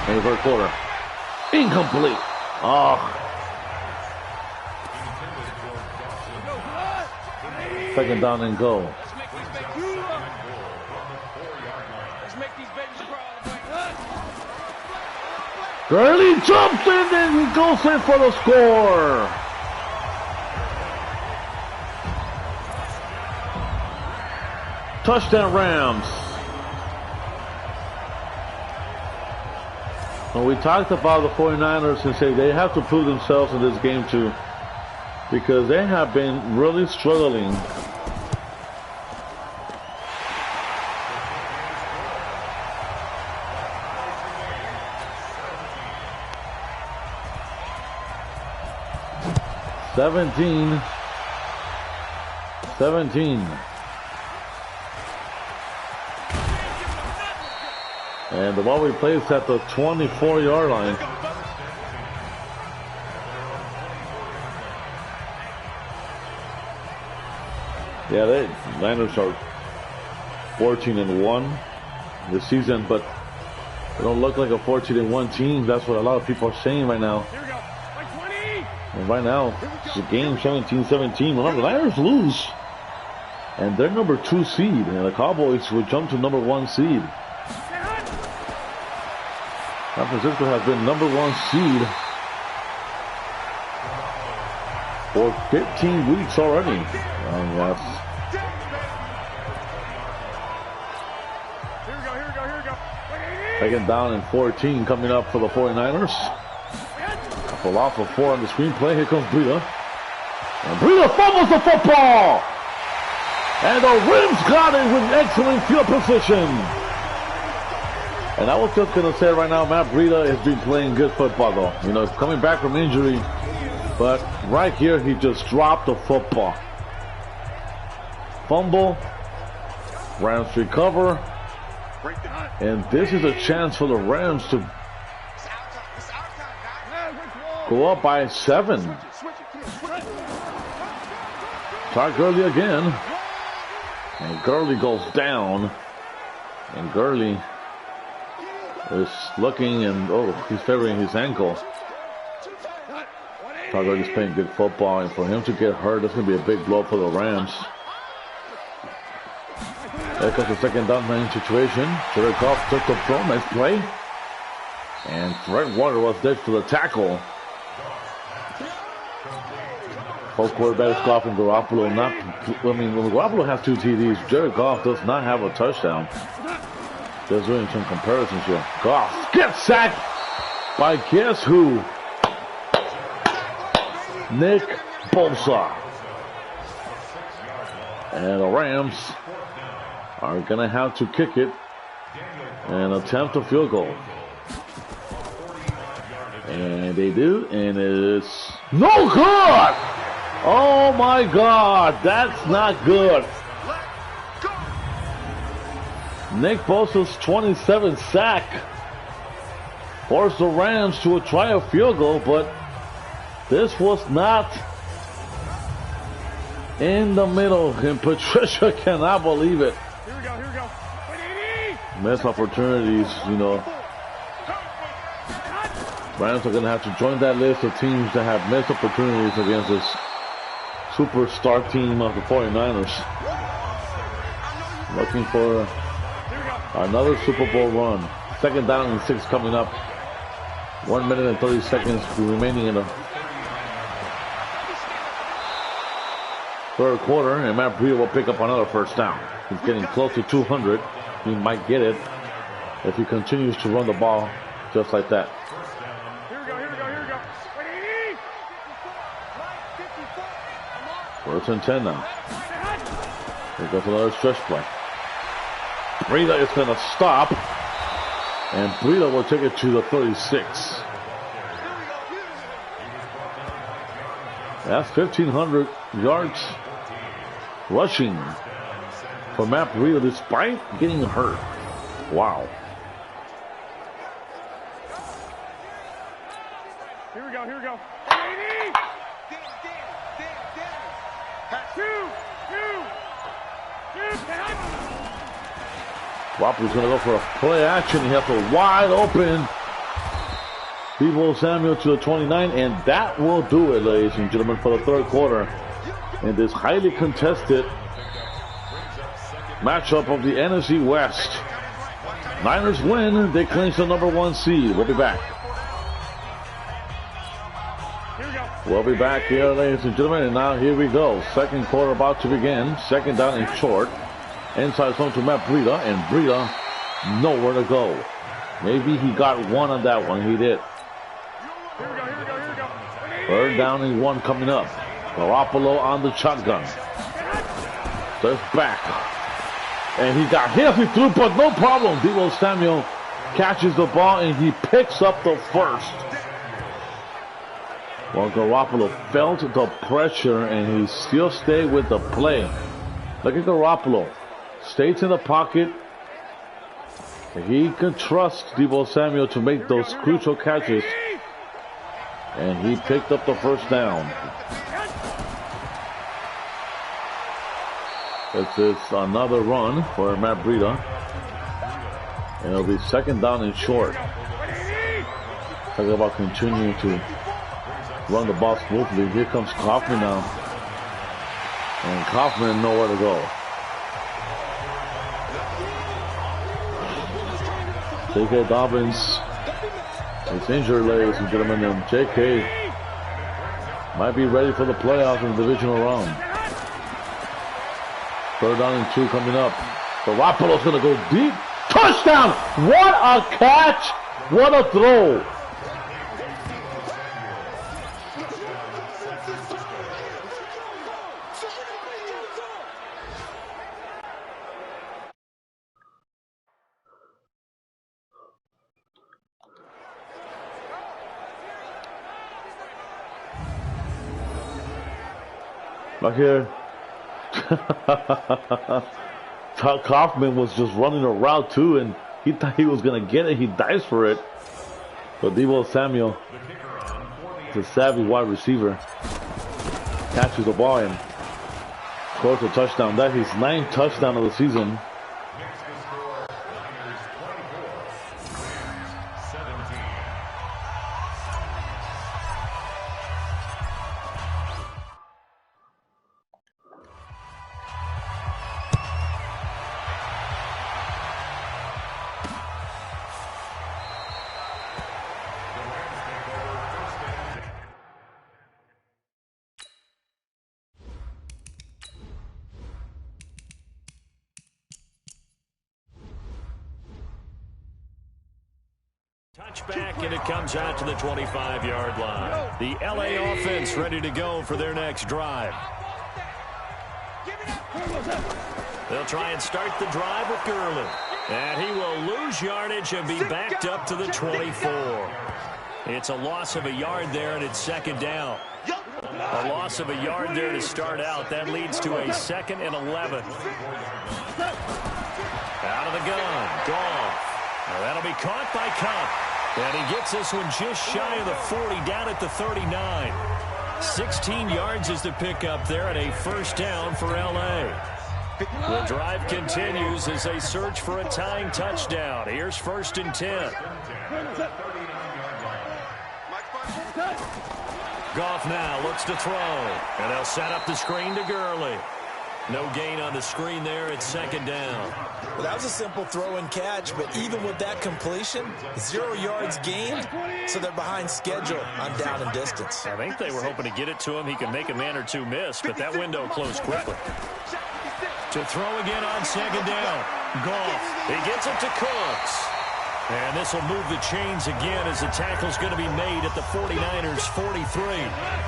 in the 3rd quarter. Incomplete. Oh. 2nd down and goal. Gurley jumps in and he goes in for the score. Touchdown Rams. Well, we talked about the 49ers and say they have to prove themselves in this game too, because they have been really struggling. Seventeen. And the ball we placed at the 24-yard line. Yeah, the Niners are 14-1 this season, but they don't look like a 14-1 team. That's what a lot of people are saying right now. Here we go. Like 20. And right now, it's a game 17-17. Remember, the Niners lose. And they're number 2 seed. And the Cowboys would jump to number 1 seed. San Francisco has been number 1 seed for 15 weeks already. Yes. Here we go. Second down and 14 coming up for the 49ers. Pull off of 4 on the screenplay. Here comes Breida. And Breida fumbles the football. And the Rams got it with excellent field position. And I was just going to say right now, Matt Breida has been playing good football though. You know, coming back from injury. But right here, he just dropped the football. Fumble. Rams recover. And this is a chance for the Rams to go up by 7. Todd Gurley again. And Gurley goes down. And Gurley is looking and, he's favoring his ankle. Todd Gurley's playing good football, and for him to get hurt, that's going to be a big blow for the Rams. There comes the second down situation. Jared Goff took the throw, nice play. And Fred Warner was there for the tackle. Both quarterbacks, Goff and Garoppolo, when Garoppolo has 2 TDs, Jared Goff does not have a touchdown. There's doing some comparisons here. Goff gets sacked by guess who? Nick Bosa. And the Rams are going to have to kick it and attempt a field goal. And they do, and it's no good! Oh my God, that's not good. Nick Bosa's 27th sack forced the Rams to try a field goal, but this was not in the middle, and Patricia cannot believe it. Here we go. Missed opportunities, you know. Rams are going to have to join that list of teams that have missed opportunities against this superstar team of the 49ers. Looking for another Super Bowl run. Second down and 6 coming up. 1 minute and 30 seconds remaining in the third quarter, and Matt Breida will pick up another first down. He's getting close to 200. He might get it if he continues to run the ball just like that. Here we go. 1st and 10 now. Here goes another stretch play. Breida is going to stop, and Breida will take it to the 36. That's 1,500 yards rushing for Matt Breida despite getting hurt. Wow. Here we go. Garoppolo's going to go for a play action. He has a wide open Deebo Samuel to the 29, and that will do it, ladies and gentlemen, for the third quarter in this highly contested matchup of the NFC West. Niners win. They clinch the number 1 seed. We'll be back. We'll be back here, ladies and gentlemen, and now here we go. Second quarter about to begin. Second down and short. Inside zone to Matt Breida, and Breida nowhere to go. Maybe he got one on that one. He did. Third down and 1 coming up. Garoppolo on the shotgun. There's back. And he got hit as he threw, but no problem. Deebo Samuel catches the ball, and he picks up the first. Well, Garoppolo felt the pressure, and he still stayed with the play. Look at Garoppolo. Stays in the pocket. He can trust Deebo Samuel to make those crucial catches. And he picked up the first down. This is another run for Matt Breida. And it'll be second down and short. Talk about continuing to run the ball smoothly. Here comes Kaufman now. And Kaufman nowhere to go. J.K. Dobbins is injured, ladies and gentlemen, and J.K. might be ready for the playoffs in the divisional round. Third down and 2 coming up. Garoppolo's going to go deep. Touchdown! What a catch! What a throw! Back here. Kaufman was just running a route too, and he thought he was going to get it. He dives for it. But Deebo Samuel, the savvy wide receiver, catches the ball and scores a touchdown. That is his 9th touchdown of the season. Touchback, and it comes out to the 25-yard line. The LA offense ready to go for their next drive. They'll try and start the drive with Gurley. And he will lose yardage and be backed up to the 24. It's a loss of a yard there, and it's second down. A loss of a yard there to start out. That leads to a 2nd and 11. Out of the gun. Goff. Now that'll be caught by Cup. And he gets this one just shy of the 40, down at the 39. 16 yards is the pickup there, and a first down for L.A. The drive continues as they search for a tying touchdown. Here's 1st and 10. Goff now looks to throw. And they'll set up the screen to Gurley. No gain on the screen there. It's second down. Well, that was a simple throw and catch, but even with that completion, 0 yards gained, so they're behind schedule on down and distance. I think they were hoping to get it to him. He can make a man or two miss, but that window closed quickly. To throw again on second down. Goff. He gets it to Cooks. And this will move the chains again as the tackle's going to be made at the 49ers 43.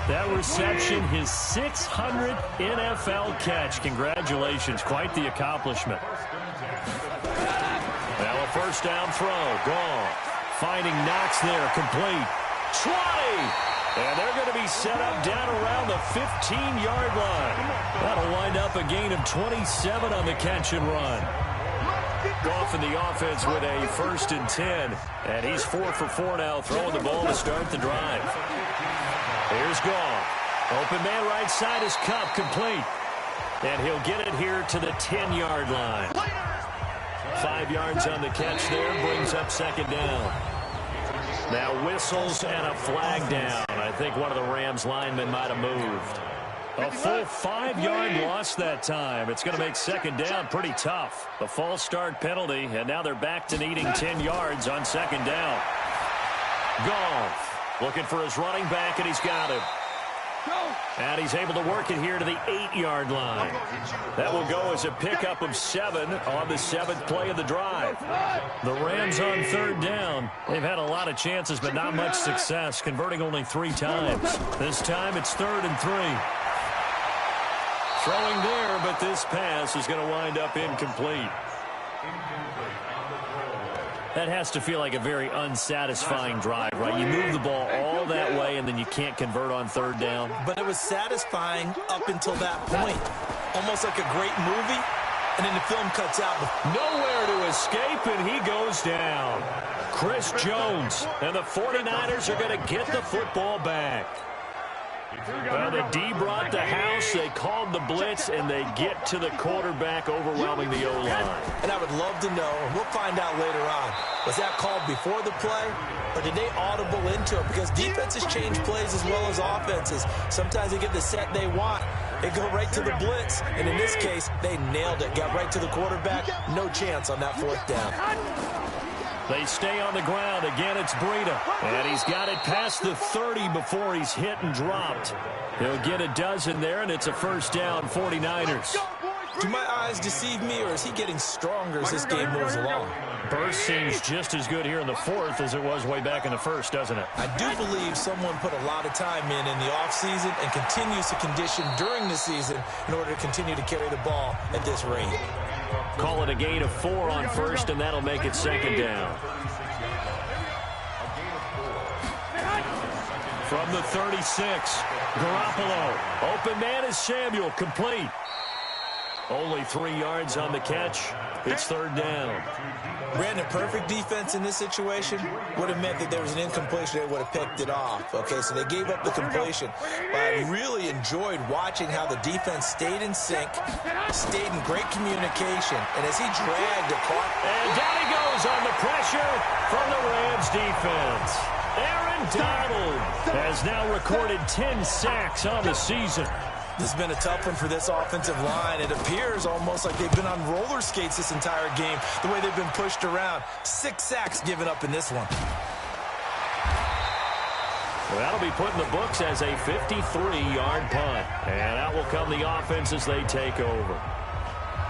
That reception, his 600th NFL catch. Congratulations. Quite the accomplishment. Now a first down throw. Goff finding Knox there. Complete. 20. And they're going to be set up down around the 15-yard line. That'll wind up a gain of 27 on the catch and run. Goff in the offense with a 1st and 10. And he's 4 for 4 now, throwing the ball to start the drive. Here's Goff. Open man right side is Cup, complete. And he'll get it here to the 10-yard line. 5 yards on the catch there, brings up second down. Now whistles and a flag down. I think one of the Rams linemen might have moved. A full 5-yard loss that time. It's going to make second down pretty tough. The false start penalty, and now they're back to needing 10 yards on second down. Goff Looking for his running back, and he's got him. And he's able to work it here to the 8-yard line. That will go as a pickup of 7 on the 7th play of the drive. The Rams on 3rd down. They've had a lot of chances, but not much success, converting only 3 times. This time it's 3rd and 3. Throwing there, but this pass is going to wind up incomplete. That has to feel like a very unsatisfying drive, right? You move the ball all that way, and then you can't convert on 3rd down. But it was satisfying up until that point. Almost like a great movie, and then the film cuts out. Nowhere to escape, and he goes down. Chris Jones, and the 49ers are going to get the football back. Well, the D brought the house, they called the blitz, and they get to the quarterback, overwhelming the O-line. And I would love to know, and we'll find out later on, was that called before the play, or did they audible into it? Because defenses change plays as well as offenses. Sometimes they get the set they want. They go right to the blitz, and in this case, they nailed it. Got right to the quarterback. No chance on that 4th down. They stay on the ground. Again, it's Breida. And he's got it past the 30 before he's hit and dropped. He'll get a dozen there, and it's a 1st down, 49ers. Do my eyes deceive me, or is he getting stronger as this game moves along? Burst seems just as good here in the 4th as it was way back in the 1st, doesn't it? I do believe someone put a lot of time in the offseason and continues to condition during the season in order to continue to carry the ball at this rate. Call it a gain of 4 on 1st, and that'll make it 2nd down. From the 36, Garoppolo. Open man is Samuel, complete. Only 3 yards on the catch. It's 3rd down. Brandon, perfect defense in this situation would have meant that there was an incompletion. They would have picked it off. Okay, so they gave up the completion. But I really enjoyed watching how the defense stayed in sync, stayed in great communication, and as he dragged across. And down he goes on the pressure from the Rams defense. Aaron Donald has now recorded 10 sacks on the season. This has been a tough one for this offensive line. It appears almost like they've been on roller skates this entire game, the way they've been pushed around. 6 sacks given up in this one. Well, that'll be put in the books as a 53-yard punt. And out will come the offense as they take over.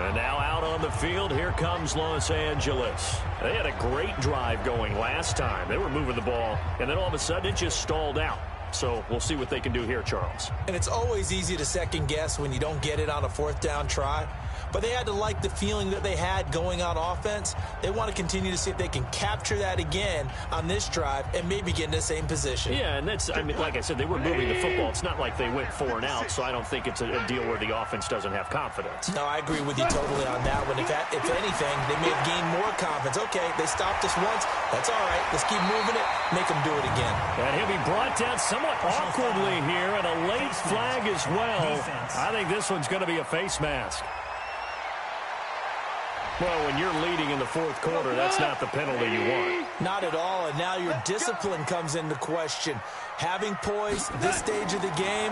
And now out on the field, here comes Los Angeles. They had a great drive going last time. They were moving the ball, and then all of a sudden it just stalled out. So we'll see what they can do here, Charles. And it's always easy to second guess when you don't get it on a 4th down try. But they had to like the feeling that they had going on offense. They want to continue to see if they can capture that again on this drive and maybe get in the same position. Yeah, and that's, I mean, like I said, they were moving the football. It's not like they went 4 and out, so I don't think it's a deal where the offense doesn't have confidence. No, I agree with you totally on that one. If anything, they may have gained more confidence. Okay, they stopped us once. That's all right. Let's keep moving it. Make them do it again. And he'll be brought down somewhat awkwardly here, and a late flag as well. I think this one's going to be a face mask. Well, when you're leading in the 4th quarter, that's not the penalty you want. Not at all, and now your discipline comes into question. Having poise this stage of the game,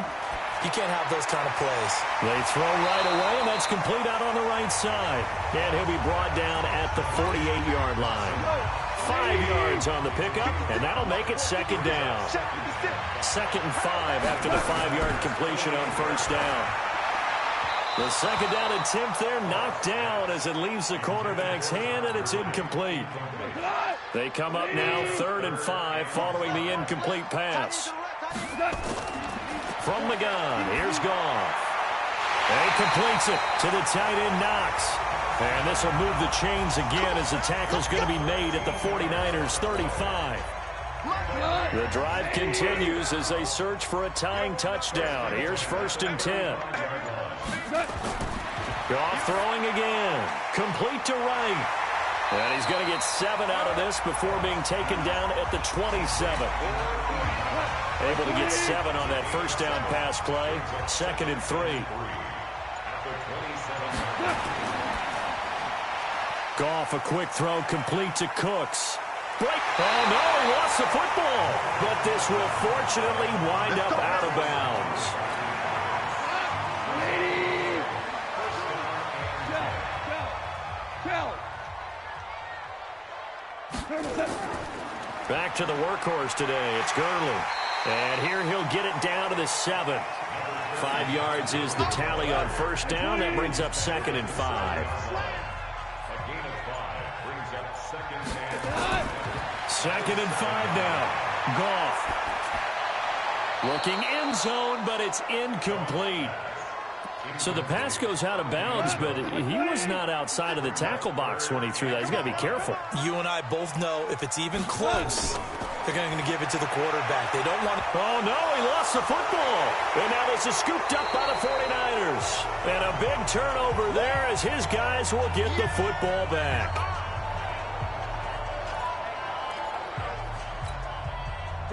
you can't have those kind of plays. They throw right away, and that's complete out on the right side. And he'll be brought down at the 48-yard line. 5 yards on the pickup, and that'll make it 2nd down. 2nd and 5 after the 5-yard completion on 1st down. The 2nd down attempt there knocked down as it leaves the quarterback's hand, and it's incomplete. They come up now 3rd and 5 following the incomplete pass. From the gun, here's Goff. And he completes it to the tight end Knox. And this will move the chains again as the tackle's going to be made at the 49ers 35. The drive continues as they search for a tying touchdown. Here's 1st and 10. Goff throwing again. Complete to right. And he's going to get 7 out of this before being taken down at the 27. Able to get 7 on that 1st down pass play. 2nd and 3. Goff, a quick throw, complete to Cooks. Break. Oh, no, he lost the football. But this will fortunately wind up out of bounds. Back to the workhorse today. It's Gurley. And here he'll get it down to the 7. 5 yards is the tally on first down. That brings up 2nd and 5. Second and 5 now. Goff. Looking end zone, but it's incomplete. So the pass goes out of bounds, but he was not outside of the tackle box when he threw that. He's got to be careful. You and I both know if it's even close, they're going to give it to the quarterback. They don't want to. Oh, no, he lost the football. And now this is scooped up by the 49ers. And a big turnover there as his guys will get the football back.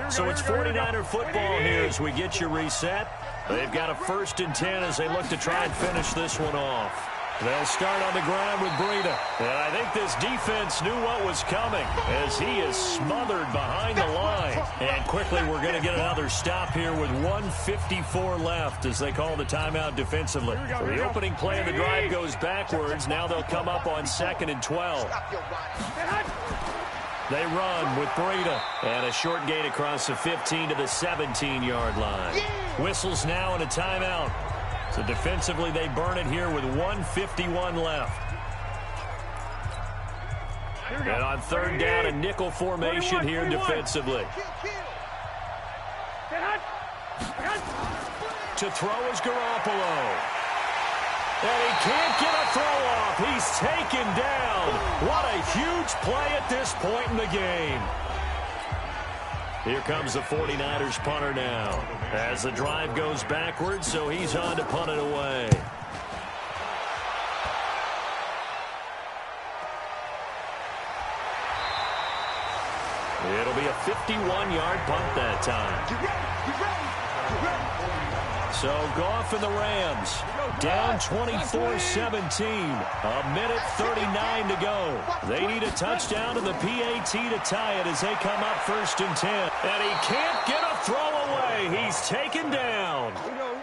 So it's 49er football here as we get you reset. They've got a 1st and 10 as they look to try and finish this one off. They'll start on the ground with Breida. And I think this defense knew what was coming as he is smothered behind the line. And quickly we're going to get another stop here with 1:54 left as they call the timeout defensively. So the opening play of the drive goes backwards. Now they'll come up on 2nd and 12. They run with Breida. And a short gain across the 15 to the 17-yard line. Whistles now and a timeout. So defensively, they burn it here with 1:51 left. And on 3rd down, a nickel formation here defensively. To throw is Garoppolo. And he can't get a throw off. He's taken down. What a huge play at this point in the game. Here comes the 49ers punter now. As the drive goes backwards, so he's on to punt it away. It'll be a 51-yard punt that time. So Goff and the Rams down 24-17. A minute 39 to go. They need a touchdown to the PAT to tie it as they come up 1st and 10. And he can't get a throw away. He's taken down.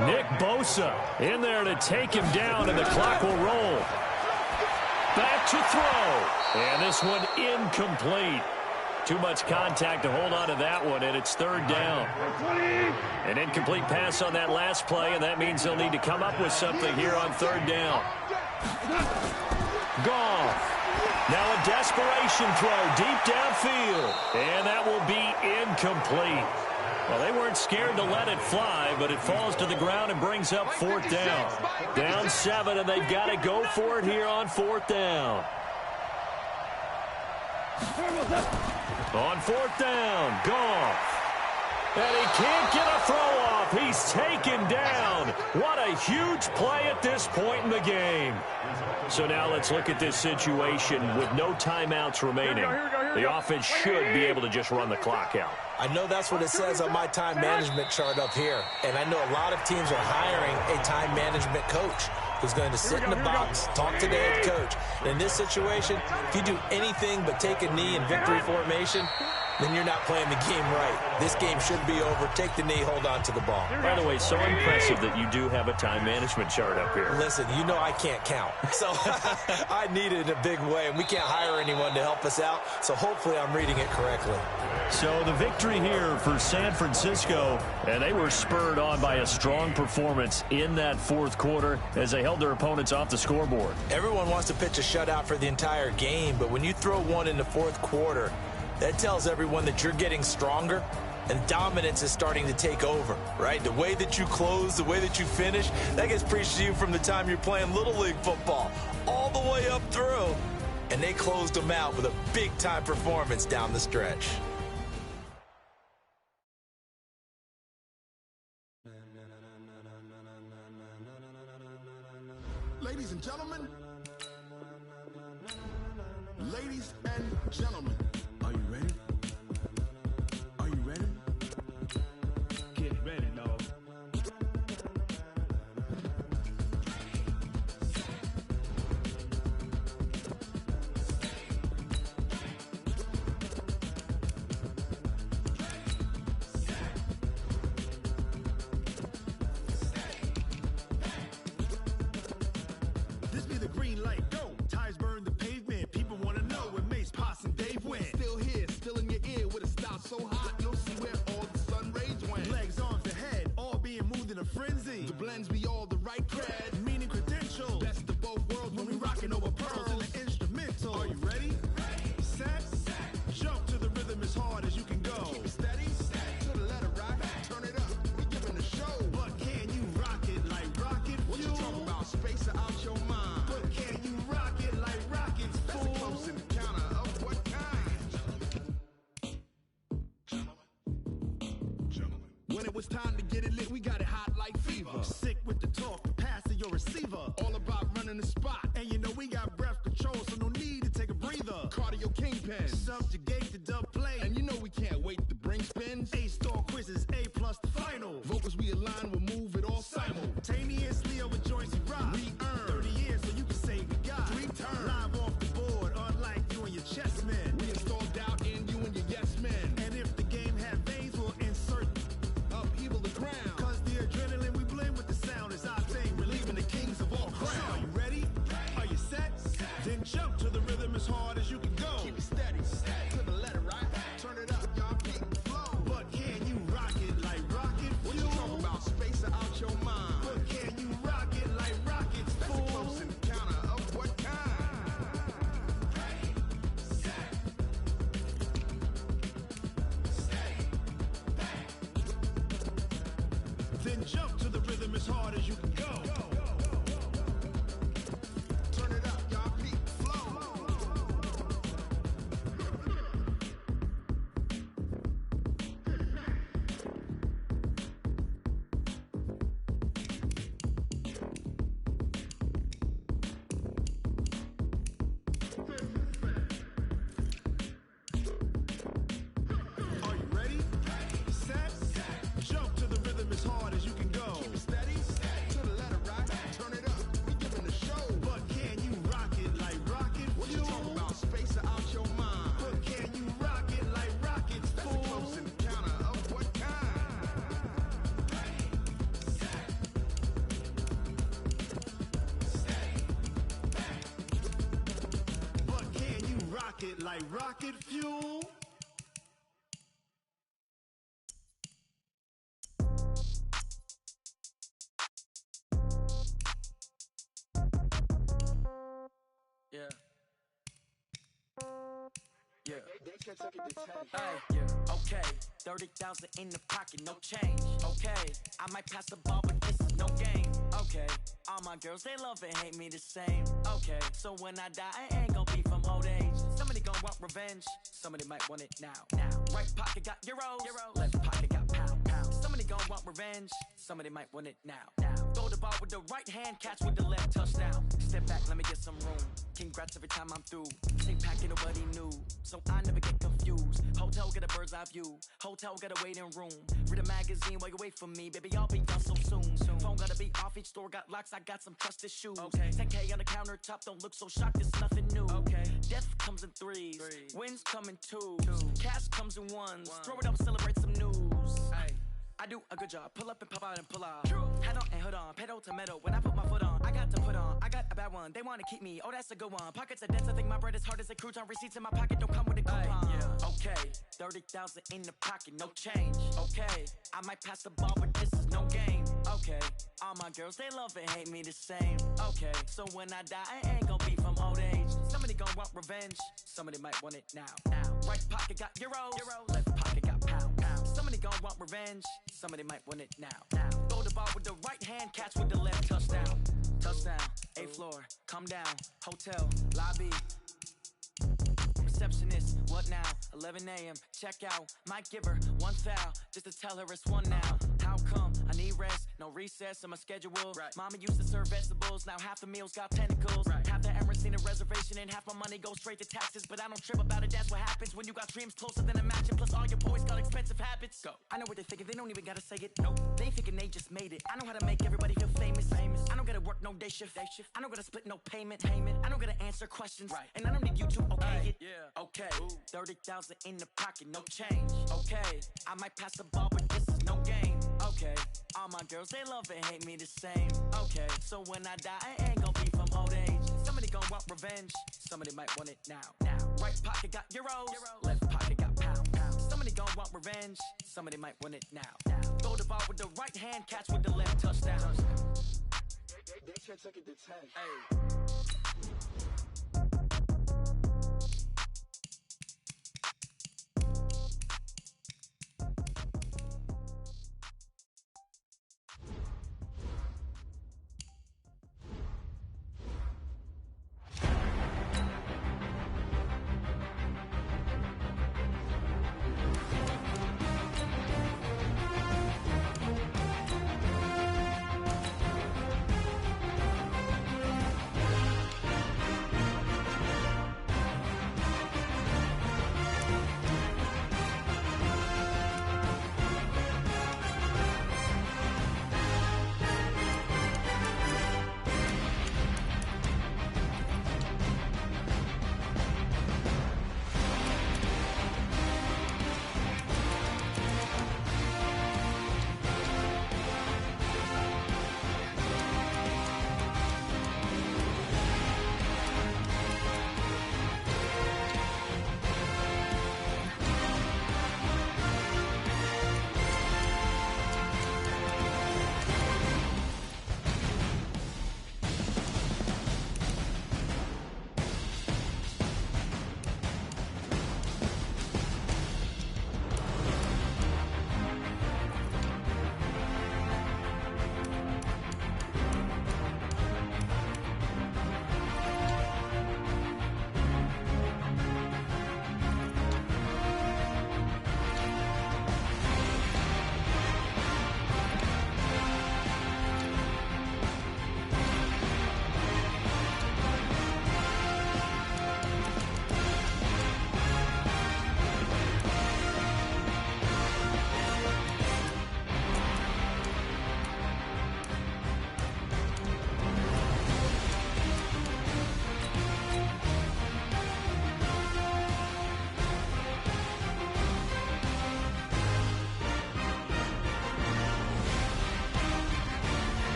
Nick Bosa in there to take him down, and the clock will roll. Back to throw. And this one incomplete. Too much contact to hold on to that one, and it's 3rd down. An incomplete pass on that last play, and that means they'll need to come up with something here on 3rd down. Goff. Now a desperation throw deep downfield, and that will be incomplete. Well, they weren't scared to let it fly, but it falls to the ground and brings up 4th down. Down 7, and they've got to go for it here on 4th down. On 4th down, Goff. And he can't get a throw off. He's taken down. What a huge play at this point in the game. So now let's look at this situation with no timeouts remaining. The offense should be able to just run the clock out. I know that's what it says on my time management chart up here. And I know a lot of teams are hiring a time management coach who's going to sit in the box, talk to the head coach. And in this situation, if you do anything but take a knee in victory formation, then you're not playing the game right. This game should be over. Take the knee, hold on to the ball. By the way, so impressive that you do have a time management chart up here. Listen, you know I can't count. So I need it in a big way, and we can't hire anyone to help us out. So hopefully I'm reading it correctly. So the victory here for San Francisco, and they were spurred on by a strong performance in that 4th quarter as they held their opponents off the scoreboard. Everyone wants to pitch a shutout for the entire game, but when you throw one in the 4th quarter, that tells everyone that you're getting stronger and dominance is starting to take over, right? The way that you close, the way that you finish, that gets preached to you from the time you're playing Little League football all the way up through. And they closed them out with a big-time performance down the stretch. Ladies and gentlemen, are you ready? Are you ready? Get ready, dog. This be the green light, go. Tires burn the pavement. People want to know when Mace, Poss, and Dave went. Still here, still in lends me all the right cred. Meaning credentials. Best of both worlds when we rockin' over pearls in the instrumental. Are you ready? Set. Jump to the rhythm as hard as you can go. Keep it steady. To the letter right. Turn it up. We giving the show. But can you rock it like rocket fuel? What you talking about? Space out your mind. But can you rock it like rockets, fool? That's a close encounter of what kind? Gentlemen. When it was time to get it lit, we got it hot like fever. Sick with the talk, pass to your receiver. All about running the spot. And you know we got breath control, so no need to take a breather. Cardio kingpin. Subjugate the dub play. And you know we can't wait to bring spins. A-star quizzes, A+ the final. Vocals we align, we'll move it all simultaneously over joints we rock. We earn 30 years so you can say we got 3 turns. Live off the board, unlike you and your chess men. We install doubt in you and your yes men. And if the game had veins, we'll insert upheaval the ground. Cause the adrenaline we blend with the sound is our thing. Relieving the kings of all crowns. So are you ready? Are you set? Then jump to the rhythm as hard as you can go. Keep it steady. To the letter right. Turn it up, y'all keep the flow. But can you rock it like rocket fuel? What you talking about? Space out your mind. But can you rock it like rockets, fool? That's a close encounter of what kind? Then jump to the rhythm as hard as you can go. Turn it up, y'all keep the flow. Are you ready? Set. Jump to the rhythm as hard as you can go. Keep it steady. To the letter right. Turn it up. We giving the show. But can you rock it like rocket fuel? What you talking about? Space out your mind. But can you rock it like rockets, fool? That's a close encounter of what kind? But can you rock it like rocket fuel? Yeah. Yeah. Hey, yeah. Okay. 30,000 in the pocket, no change. Okay. I might pass the ball, but this is no game. Okay. All my girls, they love and hate me the same. Okay. So when I die, I ain't gonna be from old age. Somebody gon' want revenge. Somebody might want it now. Right pocket got euros. Left pocket got pound. Somebody gon' want revenge. Somebody might want it now. Throw the ball with the right hand, catch with the left, touchdown. Step back, let me get some room. Congrats every time I'm through. Stay packed, nobody knew, so I never get confused. Hotel get a bird's eye view. Hotel got a waiting room. Read a magazine while you wait for me, baby. I'll be done so soon. Phone gotta be off. Each store got locks. I got some trusted shoes. Okay. 10K on the countertop. Don't look so shocked. It's nothing new. Okay. Death comes in threes. Wins come in twos. Cash comes in ones. Throw it up, celebrate some news. Ay. I do a good job. Pull up and pop out and pull out. Head on and hood on. Pedal to metal. When I put my foot on, I got to put on. I got a bad one. They want to keep me. Oh, that's a good one. Pockets are dense. I think my bread is hard as a crouton. Receipts in my pocket don't come with a coupon. Yeah. Okay. 30,000 in the pocket. No change. Okay. I might pass the ball, but this is no game. Okay. All my girls, they love and hate me the same. Okay. So when I die, I ain't gonna be from old age. Somebody gonna want revenge. Somebody might want it now. Right pocket got euros. Left pocket got pound. Somebody gonna want revenge. Somebody might want it now. Throw the ball with the right hand, catch with the left, touchdown. Touchdown, 8th floor, come down, hotel, lobby. Receptionist, what now? 11 a.m., check out. Might give her one foul, just to tell her it's one now. How come? I need rest, no recess in my schedule. Right. Mama used to serve vegetables, now half the meals got tentacles. Right. Half the Emirates need a reservation and half my money goes straight to taxes. But I don't trip about it, that's what happens when you got dreams closer than a match. Plus all your boys got expensive habits. Go. I know what they're thinking, they don't even gotta say it. Nope. They thinking they just made it. I know how to make everybody feel famous. I don't gotta work no day shift. I don't gotta split no payment. I don't gotta answer questions. Right. And I don't need you to okay it. Yeah. Okay. 30,000 in the pocket, no change. Okay. I might pass the ball, but this is no game. Okay. All my girls, they love and hate me the same. Okay. So when I die, I ain't gonna be from old age. Somebody gon' want revenge. Somebody might want it now. Right pocket got euros. Left pocket got pound. Somebody don't want revenge, somebody might want it now. Throw the ball with the right hand, catch with the left, touchdown. They can't take it to 10. Hey.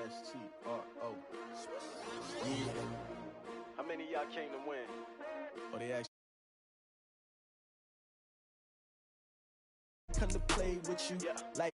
STRO. Yeah. How many of y'all came to win? Or they actually come to play with you like